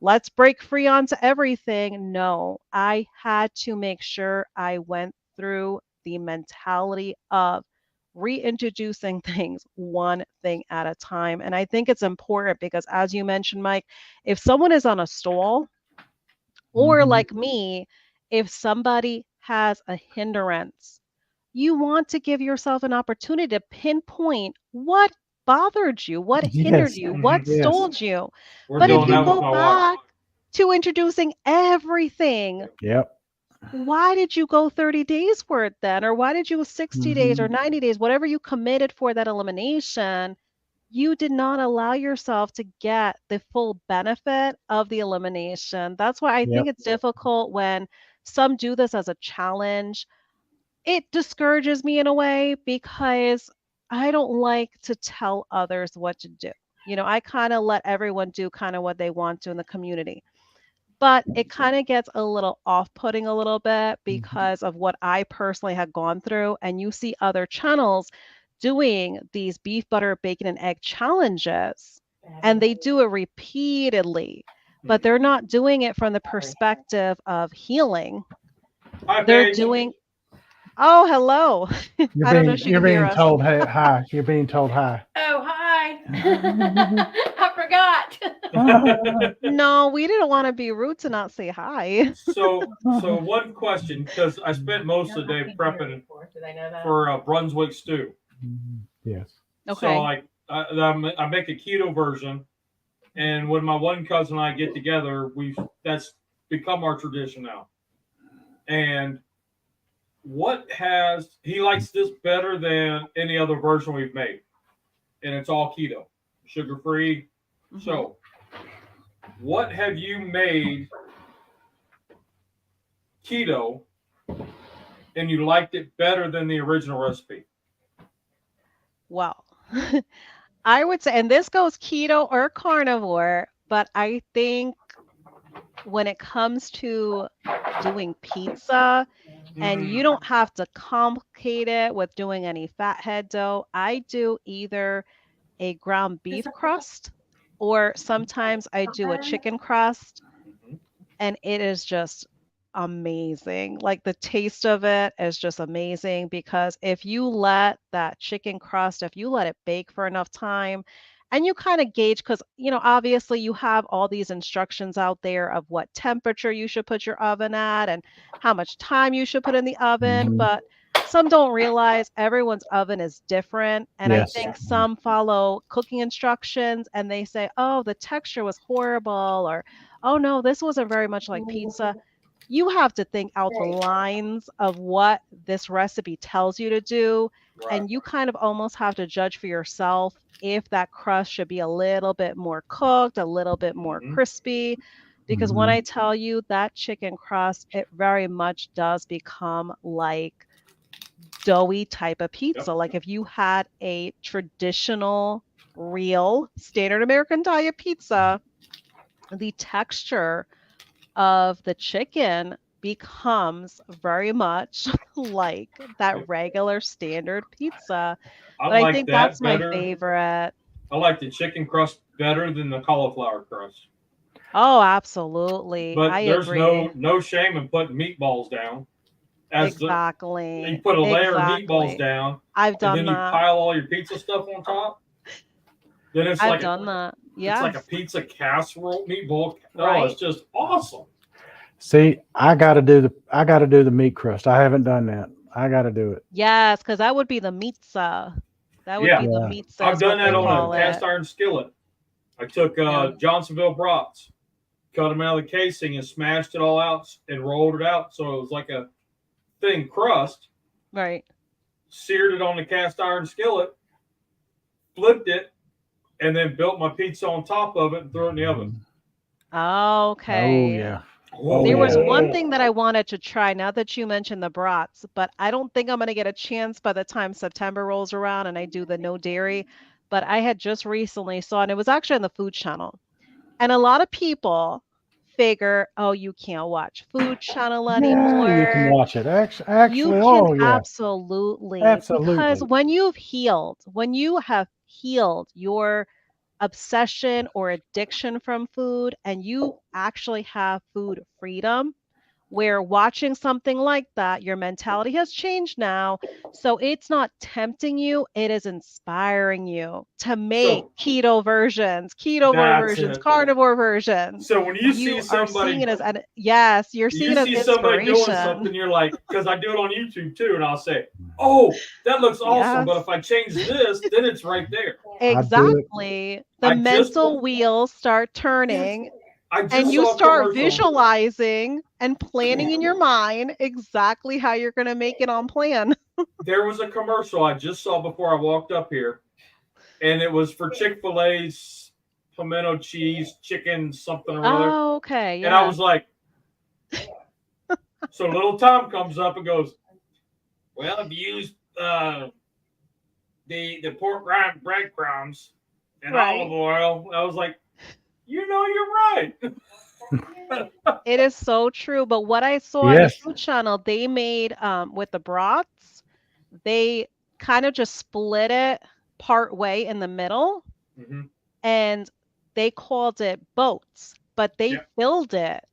let's break free onto everything. No, I had to make sure I went through the mentality of reintroducing things one thing at a time. And I think it's important because, as you mentioned, Mike, if someone is on a stall, or
Hmm.
like me, if somebody has a hindrance, you want to give yourself an opportunity to pinpoint what bothered you, what hindered
Yes.
you,
Hmm.
what
Yes.
stalled you.
We're
But if
doing
you
that
Hmm.
with
go
my wife.
back to introducing everything,
Yep.
why did you go 30 days for it then? Or why did you go 60 days
Hmm.
or 90 days, whatever you committed for that elimination? You did not allow yourself to get the full benefit of the elimination. That's why I think
Yep.
it's difficult when some do this as a challenge. It discourages me in a way because I don't like to tell others what to do. I kind of let everyone do kind of what they want to in the community. But it kind of gets a little off-putting a little bit
Hmm.
because of what I personally had gone through. And you see other channels doing these beef, butter, bacon, and egg challenges, and they do it repeatedly, but they're not doing it from the perspective of healing.
Hi,
They're
Paige.
doing, oh, hello.
You're
I don't know if
being
she
you're
can hear
being
us.
told hey, hi. You're being told hi.
Oh, hi. I forgot.
No, we didn't want to be rude to not say hi.
So one question, because I spent most of the day prepping
Did I know that?
for Brunswick stew.
Yes.
So
Okay.
I make a keto version, and when my one cousin and I get together, that's become our tradition now. And he likes this better than any other version we've made, and it's all keto, sugar free.
Hmm.
So, what have you made keto and you liked it better than the original recipe?
Well, I would say, and this goes keto or carnivore, but I think when it comes to doing pizza, and
Mm-hmm.
you don't have to complicate it with doing any fathead dough, I do either a ground beef crust or sometimes I do a chicken crust,
Mm-hmm.
and it is just amazing. Like the taste of it is just amazing because if you let that chicken crust, if you let it bake for enough time, and you kind of gauge, because, obviously you have all these instructions out there of what temperature you should put your oven at and how much time you should put in the oven.
Hmm.
But some don't realize everyone's oven is different. And I
Yes.
think some follow cooking instructions and they say, oh, the texture was horrible, or oh no, this wasn't very much like pizza. You have to think out the lines of what this recipe tells you to do.
Right.
And you kind of almost have to judge for yourself if that crust should be a little bit more cooked, a little bit more
Mm-hmm.
crispy. Because when
Hmm.
I tell you that chicken crust, it very much does become like doughy type of
Yep.
pizza. Like if you had a traditional, real, standard American diet pizza, the texture of the chicken becomes very much like that
Yep.
regular standard pizza.
I
But I
like
think
that
that's my
better.
favorite.
I like the chicken crust better than the cauliflower crust.
Oh, absolutely. I
But there's
agree.
no shame in putting meatballs down. As you
Exactly.
put a layer of meatballs
Exactly.
down,
I've
and
done
then you
that.
pile all your pizza stuff on top, then
I've done that.
it's like a
Yes.
pizza casserole meatball. Oh, it's
Right.
just awesome.
See, I gotta do the meat crust. I haven't done that. I gotta do it.
Yes, because that would be the mitza. That would
Yeah,
be the
Yeah.
mitza
I've
is
done
what they
that on a
call
cast
it.
iron skillet. I took
Yeah.
Johnsonville brats, cut them out of the casing, and smashed it all out and rolled it out so it was like a thin crust.
Right.
Seared it on the cast iron skillet, flipped it, and then built my pizza on top of it and threw it in the oven.
Mhm. Oh
Okay.
yeah. Oh
There was
yeah.
one
Oh,
thing that I wanted to try now that you mentioned the brats, but I don't think I'm going to get a chance by the time September rolls around and I do the no dairy. But I had just recently saw, and it was actually on the Food Channel, and a lot of people figure, oh, you can't watch Food Channel
Yeah, you can
anymore.
watch it.
You
Actually,
can
oh yeah,
absolutely, because
absolutely.
when you have healed your obsession or addiction from food and you actually have food freedom, where watching something like that, your mentality has changed now. So it's not tempting you, it is inspiring you to make
So
keto
that's
versions,
it.
carnivore versions.
So when you see
You are seeing
somebody,
it as, yes, you're seeing
you
it as
see somebody doing
inspiration.
something, you're like, because I do it on YouTube too, and I'll say, "Oh, that looks awesome," but
Yes,
if I change this, then it's right there.
I do it.
exactly. The
I just
mental wheels start turning
I
and
just
you
saw a
start
commercial.
visualizing and planning in your mind exactly how you're going to make it on plan.
There was a commercial I just saw before I walked up here, and it was for Chick-fil-A's pimento cheese chicken something or other,
Oh, okay.
and I
Yeah.
was like, so little Tom comes up and goes, "Well, if you use the pork rind breadcrumbs and olive
Right.
oil," I was like, you're right.
It is so true. But what I saw on the
Yes.
Food Channel, they made with the brats, they kind of just split it part way in the middle
Mm-hmm.
and they called it boats, but they
Yep.
filled it.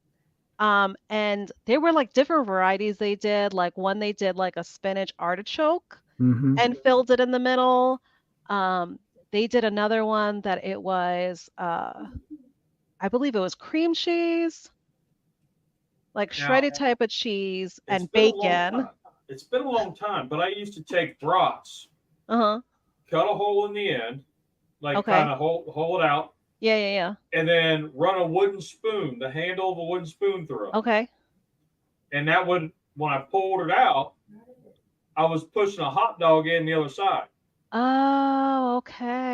And there were like different varieties they did. Like one they did like a spinach artichoke
Hmm.
and filled it in the middle. Um, they did another one that it was I believe it was cream cheese, like
Now
shredded type of cheese
it's
and
been a long
bacon.
time. It's been a long time, but I used to take brats,
Uh-huh.
cut a hole in the end, like kind
Okay.
of hole it out,
Yeah, yeah, yeah.
and then run a wooden spoon, the handle of a wooden spoon through it.
Okay.
And that would, when I pulled it out, I was pushing a hot dog in the other side.
Oh,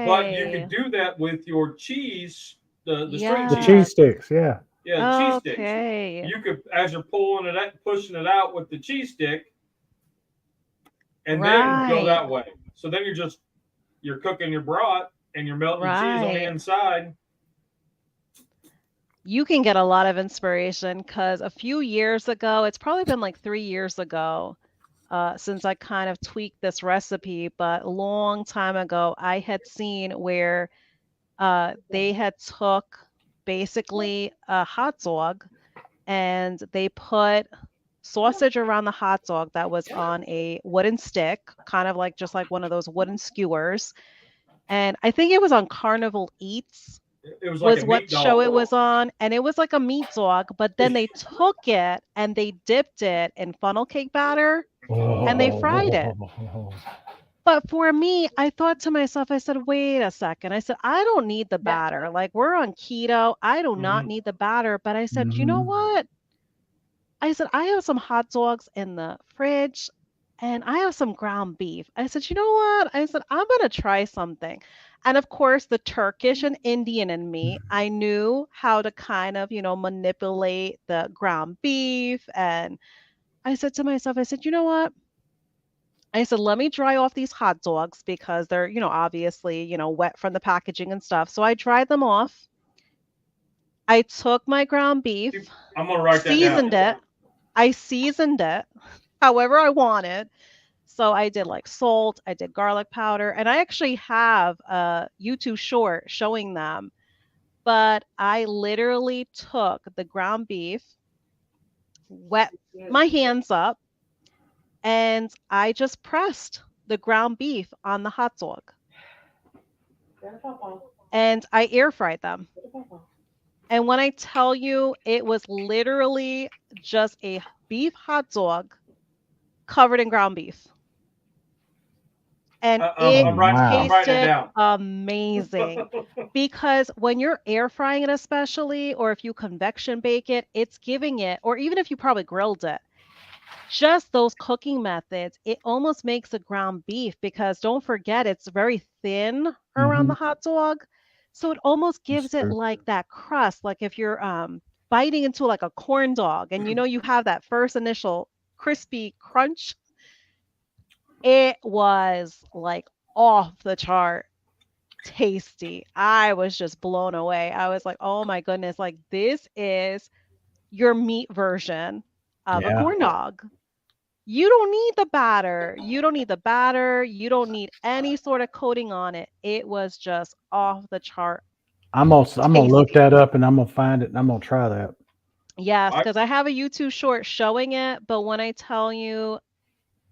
But you could
okay.
do that with your cheese, the string
The
cheese.
Yes.
cheese sticks. Yeah.
Yeah, the cheese sticks.
Okay.
You could, as you're pulling it, pushing it out with the cheese stick, and then go
Right.
that way. So then you're cooking your brat and you're melting your cheese on the
Right.
inside.
You can get a lot of inspiration because a few years ago, it's probably been like 3 years ago, since I kind of tweaked this recipe, but a long time ago, I had seen where they had took basically a hot dog and they put sausage around the hot dog that was on a wooden stick, kind of like just like one of those wooden skewers. And I think it was on Carnival Eats
It was like a
was
meat
what show
dog.
it was on, and it was like a meat dog, but then they took it and they dipped it in funnel cake batter and they fried it.
Oh.
But for me, I thought to myself, I said, wait a second. I said, I don't need the
Yeah.
batter. Like, we're on keto. I do not
Mm-hmm.
need the batter. But I said, you know
Hmm.
what? I said, I have some hot dogs in the fridge and I have some ground beef. I said, you know what? I said, I'm going to try something. And of course, the Turkish and Indian in me, I knew how to kind of, manipulate the ground beef. And I said to myself, I said, you know what? I said, let me dry off these hot dogs because they're, obviously, wet from the packaging and stuff. So I dried them off. I took my ground beef,
I'm gonna write that down.
seasoned it. I seasoned it however I wanted. So I did like salt, I did garlic powder, and I actually have a YouTube short showing them. But I literally took the ground beef, wet my hands up, and I just pressed the ground beef on the hot dog and I air fried them. And when I tell you, it was literally just a beef hot dog covered in ground beef. And it
Oh
I'm
wow.
writing it
tasted
down.
amazing because when you're air frying it, especially, or if you convection bake it, it's giving it, or even if you probably grilled it, just those cooking methods, it almost makes a ground beef because don't forget it's very thin around
Hmm.
the hot dog. So it almost
That's
gives it
true.
like that crust, like if you're biting into like a corn dog and you have that first initial crispy crunch. It was like off the chart. tasty. I was just blown away. I was like, oh my goodness, like this is your meat version of a
Yeah.
corn dog. You don't need the batter. You don't need the batter. You don't need any sort of coating on it. It was just off the chart
I'm gonna look
tasty.
that up and I'm gonna find it and I'm gonna try that.
Yes,
I
because I have a YouTube short showing it, but when I tell you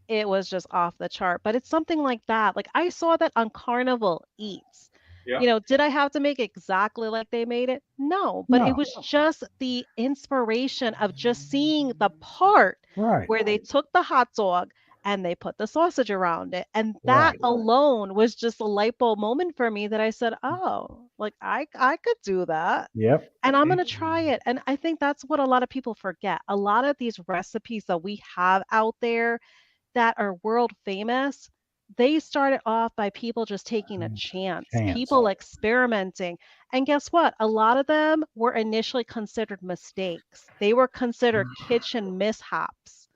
it was just off the chart. But it's something like that. Like I saw that on Carnival Eats.
yeah.
You know, did I have to make exactly like they made it? No, but it
No.
was just the inspiration of just seeing the part
Right.
where they took the hot dog and they put the sausage around it. And that
Right.
alone was just a light bulb moment for me that I said, "Oh, like I could do that."
Yep.
And I'm going to try it. And I think that's what a lot of people forget. A lot of these recipes that we have out there that are world famous, they started off by people just taking a chance,
Chance.
people experimenting. And guess what? A lot of them were initially considered mistakes. They were considered kitchen mishaps.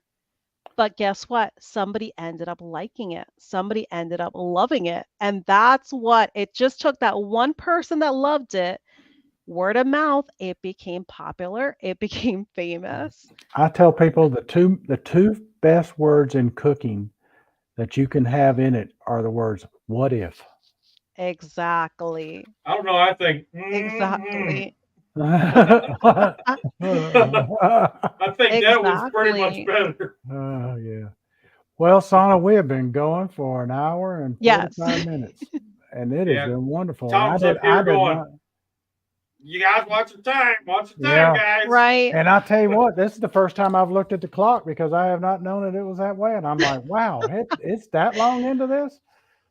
But guess what? Somebody ended up liking it. Somebody ended up loving it. And that's what it just took that one person that loved it. Word of mouth, it became popular, it became famous.
I tell people the two best words in cooking that you can have in it are the words "what if."
Exactly.
I don't know. I think.
Exactly.
I think that was pretty much
Exactly.
better.
Oh yeah. Well, Sana, we have been going for an hour and
Yes.
45 minutes, and it has
Yeah.
been wonderful. And
Tom's up
I
here
did
going,
not.
you guys watch the time. Watch the time,
Yeah.
guys.
Right.
And I tell you what, this is the first time I've looked at the clock because I have not known that it was that way. And I'm like, wow, it's that long into this.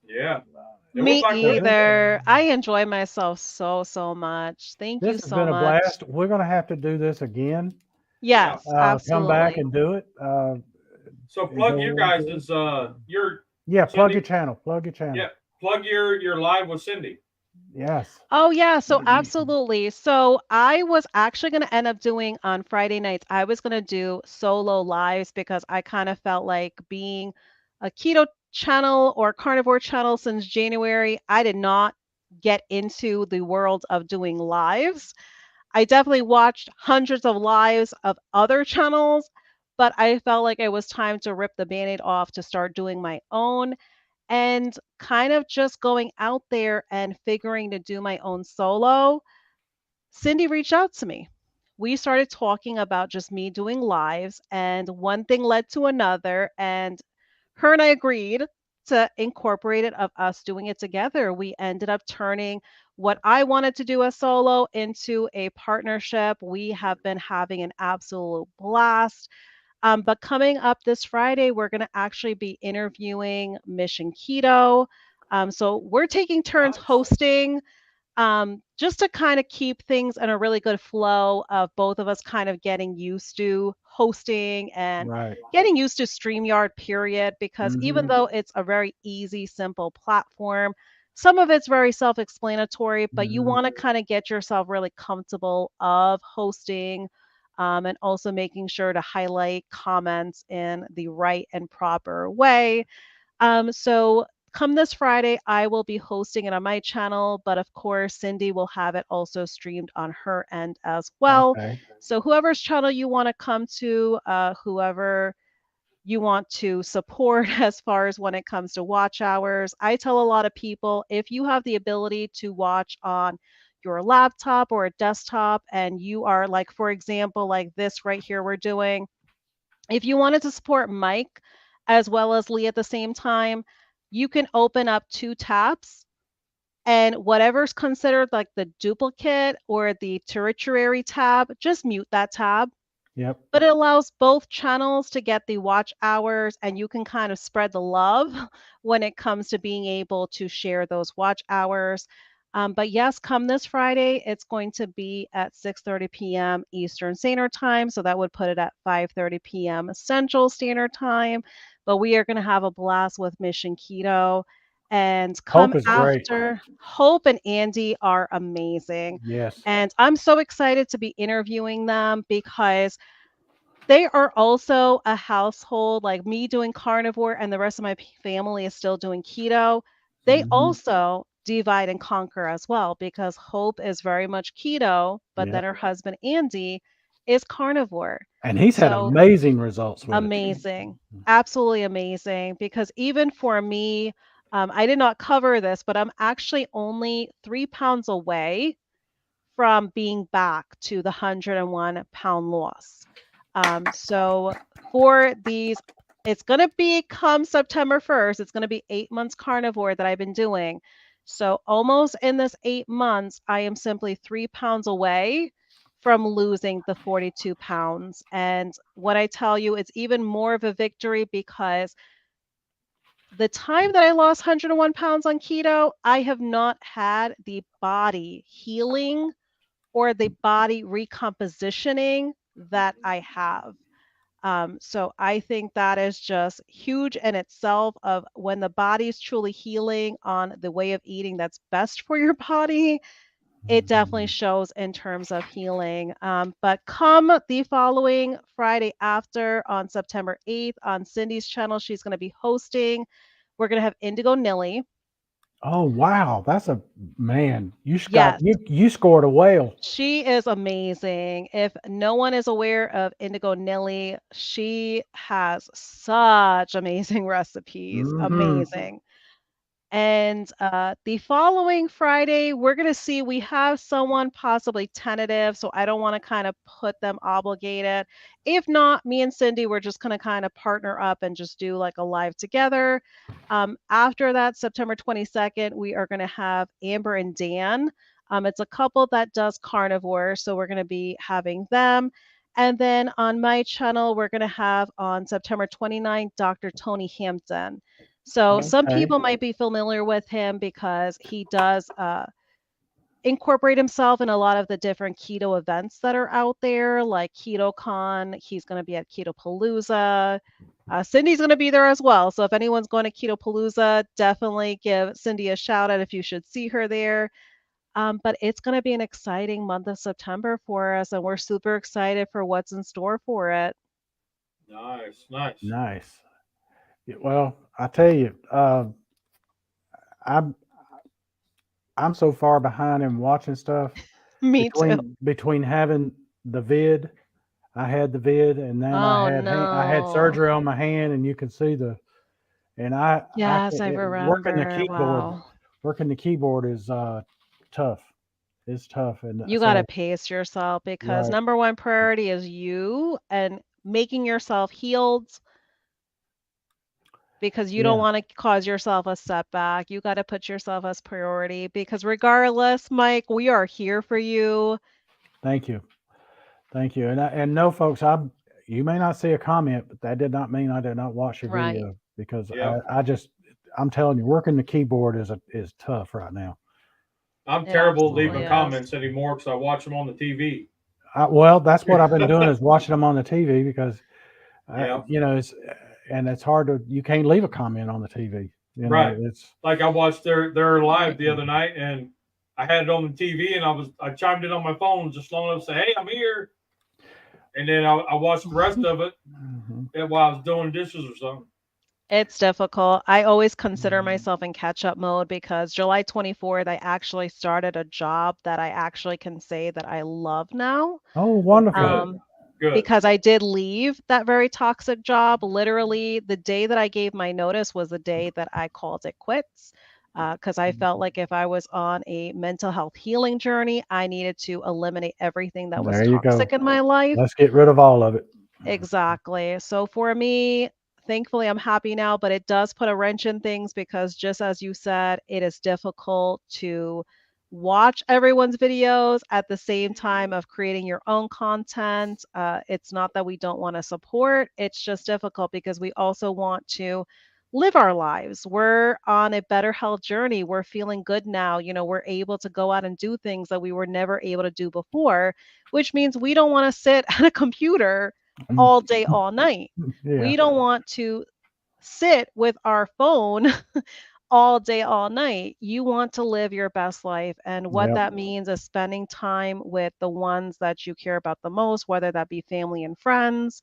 Yeah. It was
Me
like
Well,
what?
either. I enjoy myself so, so much. Thank you
this has
so
been a
much.
blast. We're going to have to do this again.
Yeah.
Yes,
Come back
absolutely.
and do it.
So
And
plug
go
you
into
guys
it.
is your
Yeah, plug your
Cindy.
channel. Plug your channel.
Yeah. Plug your live with Cindy.
Yes.
Oh, yeah. So, absolutely. So, I was actually going to end up doing on Friday nights, I was going to do solo lives because I kind of felt like being a keto channel or carnivore channel since January, I did not get into the world of doing lives. I definitely watched hundreds of lives of other channels, but I felt like it was time to rip the band-aid off to start doing my own and kind of just going out there and figuring to do my own solo. Cindy reached out to me. We started talking about just me doing lives, and one thing led to another, and her and I agreed to incorporate it of us doing it together. We ended up turning what I wanted to do as solo into a partnership. We have been having an absolute blast. But coming up this Friday, we're going to actually be interviewing Mission Keto. So we're taking turns
Nice.
hosting just to kind of keep things in a really good flow of both of us kind of getting used to hosting and
Right.
getting used to StreamYard, period. Because even
Hmm.
though it's a very easy, simple platform, some of it's very self explanatory, but you
Hmm.
want to kind of get yourself really comfortable of hosting. And also making sure to highlight comments in the right and proper way. So come this Friday, I will be hosting it on my channel, but of course, Cindy will have it also streamed on her end as well.
Okay.
So whoever's channel you want to come to, whoever you want to support as far as when it comes to watch hours, I tell a lot of people if you have the ability to watch on your laptop or a desktop and you are like, for example, like this right here we're doing, if you wanted to support Mike as well as Lee at the same time, you can open up two tabs and whatever's considered like the duplicate or the tertiary tab, just mute that tab.
Yep.
But it allows both channels to get the watch hours and you can kind of spread the love when it comes to being able to share those watch hours. But yes, come this Friday, it's going to be at 6:30 p.m. Eastern Standard Time. So that would put it at 5:30 p.m. Central Standard Time. But we are going to have a blast with Mission Keto. And come
Hope is great.
after, Hope and Andy are amazing.
Yes.
And I'm so excited to be interviewing them because they are also a household like me doing carnivore and the rest of my family is still doing keto. They
Hmm.
also divide and conquer as well, because Hope is very much keto, but
Yeah.
then her husband Andy is carnivore.
And he's had
So
amazing results with it.
amazing, absolutely amazing. Because even for me, I did not cover this, but I'm actually only 3 pounds away from being back to the 101-pound loss. So for these, it's going to be come September 1st, it's going to be 8 months carnivore that I've been doing. So almost in this 8 months, I am simply 3 pounds away from losing the 42 pounds. And what I tell you, it's even more of a victory because the time that I lost 101 pounds on keto, I have not had the body healing or the body recompositioning that I have. So I think that is just huge in itself of when the body is truly healing on the way of eating that's best for your body, it definitely shows in terms of healing. But come the following Friday after on September 8th on Cindy's channel, she's going to be hosting. We're going to have Indigo Nilly.
Oh wow, that's a man.
Yes.
You scored a whale.
She is amazing. If no one is aware of Indigo Nilly, she has such amazing recipes.
Hmm.
Amazing. And the following Friday, we're going to see, we have someone possibly tentative. So I don't want to kind of put them obligated. If not, me and Cindy, we're just going to kind of partner up and just do like a live together. After that, September 22nd, we are going to have Amber and Dan. It's a couple that does carnivore. So we're going to be having them. And then on my channel, we're going to have on September 29th, Dr. Tony Hampton. So some
Okay.
people might be familiar with him because he does incorporate himself in a lot of the different keto events that are out there, like KetoCon. He's going to be at Ketopalooza. Cindy's going to be there as well. So if anyone's going to Ketopalooza, definitely give Cindy a shout out if you should see her there. But it's going to be an exciting month of September for us, and we're super excited for what's in store for it.
Nice, nice.
Nice. Yeah, well, I tell you, I'm I'm so far behind in watching stuff
Me too.
between having the vid. I had the vid, and then
Oh
I had
no.
surgery on my hand, and you can see the and I
Yes,
can
I
working the
remember.
keyboard.
Wow.
Working the keyboard is tough. It's tough, and
You got to
so
pace yourself because
right.
number one priority is you and making yourself healed because you don't
Yeah.
want to cause yourself a setback. You got to put yourself as priority because regardless, Mike, we are here for you.
Thank you. Thank you. And no, folks, you may not see a comment, but that did not mean I did not watch your
Right.
video because
Yeah.
I'm telling you, working the keyboard is tough right now.
I'm
It
terrible at
absolutely
leaving
is.
comments anymore because I watch them on the TV.
Well, that's what I've been doing is watching them on the TV because
Yeah.
it's hard to you can't leave a comment on the TV.
Right.
It's
Like I watched their live
Right.
the other night, and I had it on the TV, and I chimed in on my phone just long enough to say, "Hey, I'm here," and then I watched the rest of it
Mhm.
while I was doing dishes or something.
It's difficult. I always consider
Mhm.
myself in catch-up mode because July 24th, I actually started a job that I actually can say that I love now.
Oh,
Oh,
wonderful.
good,
Um,
good.
because I did leave that very toxic job. Literally, the day that I gave my notice was the day that I called it quits. Because I felt like if I was on a mental health healing journey, I needed to eliminate everything that was
There you go.
toxic in my life.
Let's get rid of all of it.
Exactly. So for me, thankfully, I'm happy now, but it does put a wrench in things because just as you said, it is difficult to watch everyone's videos at the same time of creating your own content. It's not that we don't want to support, it's just difficult because we also want to live our lives. We're on a better health journey. We're feeling good now. We're able to go out and do things that we were never able to do before, which means we don't want to sit at a computer
Mm,
all day, all night.
yeah.
We don't want to sit with our phone all day, all night. You want to live your best life. And what
Yep.
that means is spending time with the ones that you care about the most, whether that be family and friends,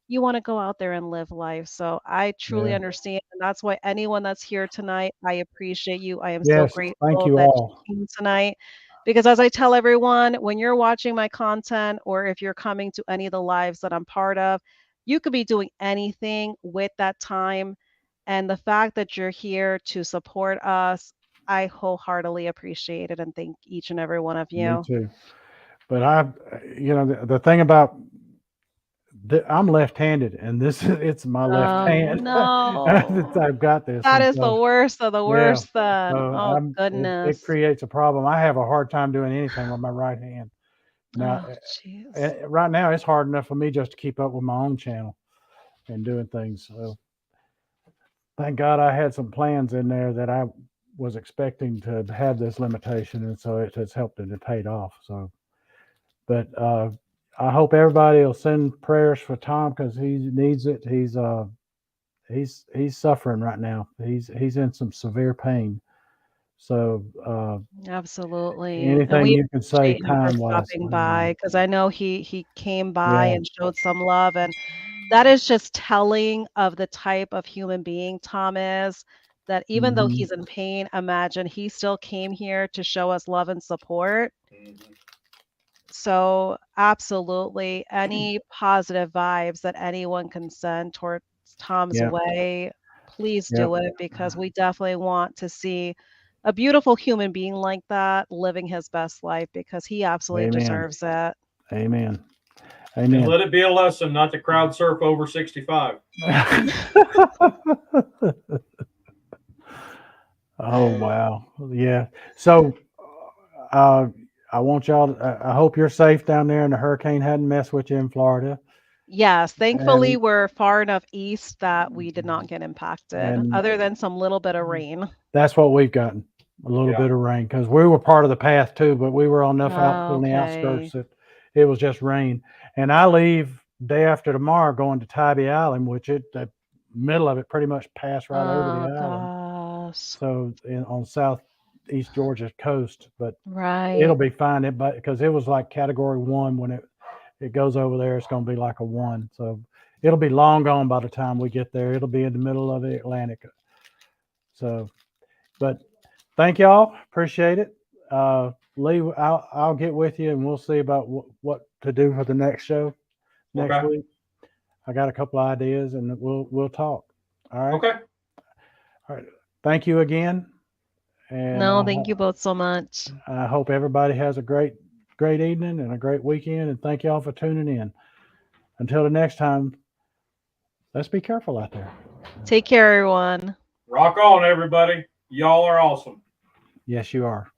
you want to go out there and live life. So I truly
Yeah.
understand. And that's why anyone that's here tonight, I appreciate you. I am so
Yes. Thank
grateful
you
that
all.
you came tonight. Because as I tell everyone, when you're watching my content or if you're coming to any of the lives that I'm part of, you could be doing anything with that time. And the fact that you're here to support us, I wholeheartedly appreciate it and thank each and every one of
Me
you.
too. But the thing about I'm left-handed, and this it's my left
Oh
hand that
no.
I've got this,
That
and
is the
so
worst of the
yeah,
worst then.
so
Oh
it
goodness.
creates a problem. I have a hard time doing anything with my right hand. Now,
Oh jeez.
right now, it's hard enough for me just to keep up with my own channel and doing things. So thank God I had some plans in there that I was expecting to have this limitation, and so it has helped and it paid off. So, but I hope everybody will send prayers for Tom because he needs it. He's suffering right now. He's in some severe pain. So
Absolutely. And
anything
we
you can say
appreciate him for
time wise,
stopping by because I know he came by
yeah.
and showed some love and that is just telling of the type of human being Tom is, that even though
Hmm.
he's in pain, imagine he still came here to show us love and support.
Mhm.
So, absolutely, any positive vibes that anyone can send towards Tom's
Yeah.
way, please
Yep.
do it because we definitely want to see a beautiful human being like that living his best life because he absolutely
Amen.
deserves it.
Amen.
And
Amen.
let it be a lesson not to crowd surf over 65.
Oh wow. Yeah. So uh I want y'all I hope you're safe down there and the hurricane hadn't messed with you in Florida.
Yes, thankfully,
And
we're far enough east that we did not get impacted
and
other than some little bit of rain.
that's what we've gotten. A little
Yeah.
bit of rain because we were part of the path too, but we were on enough out
Oh,
on the
okay.
outskirts that it was just rain. And I leave day after tomorrow going to Tybee Island, which the middle of it pretty much passed right over the
Oh
island.
gosh.
So on southeast Georgia coast, but it'll
Right.
be fine. But because it was like category 1 when it goes over there, it's going to be like a 1. So it'll be long gone by the time we get there. It'll be in the middle of the Atlantic. So, but thank y'all. Appreciate it. Lee, I'll get with you and we'll see about what to do for the next show next
Okay.
week. I got a couple of ideas and we'll talk. All right.
Okay.
All right. Thank you again. And
No, thank you both so much.
I hope everybody has a great evening and a great weekend. And thank y'all for tuning in. Until the next time, let's be careful out there.
Take care, everyone.
Rock on, everybody. Y'all are awesome.
Yes, you are.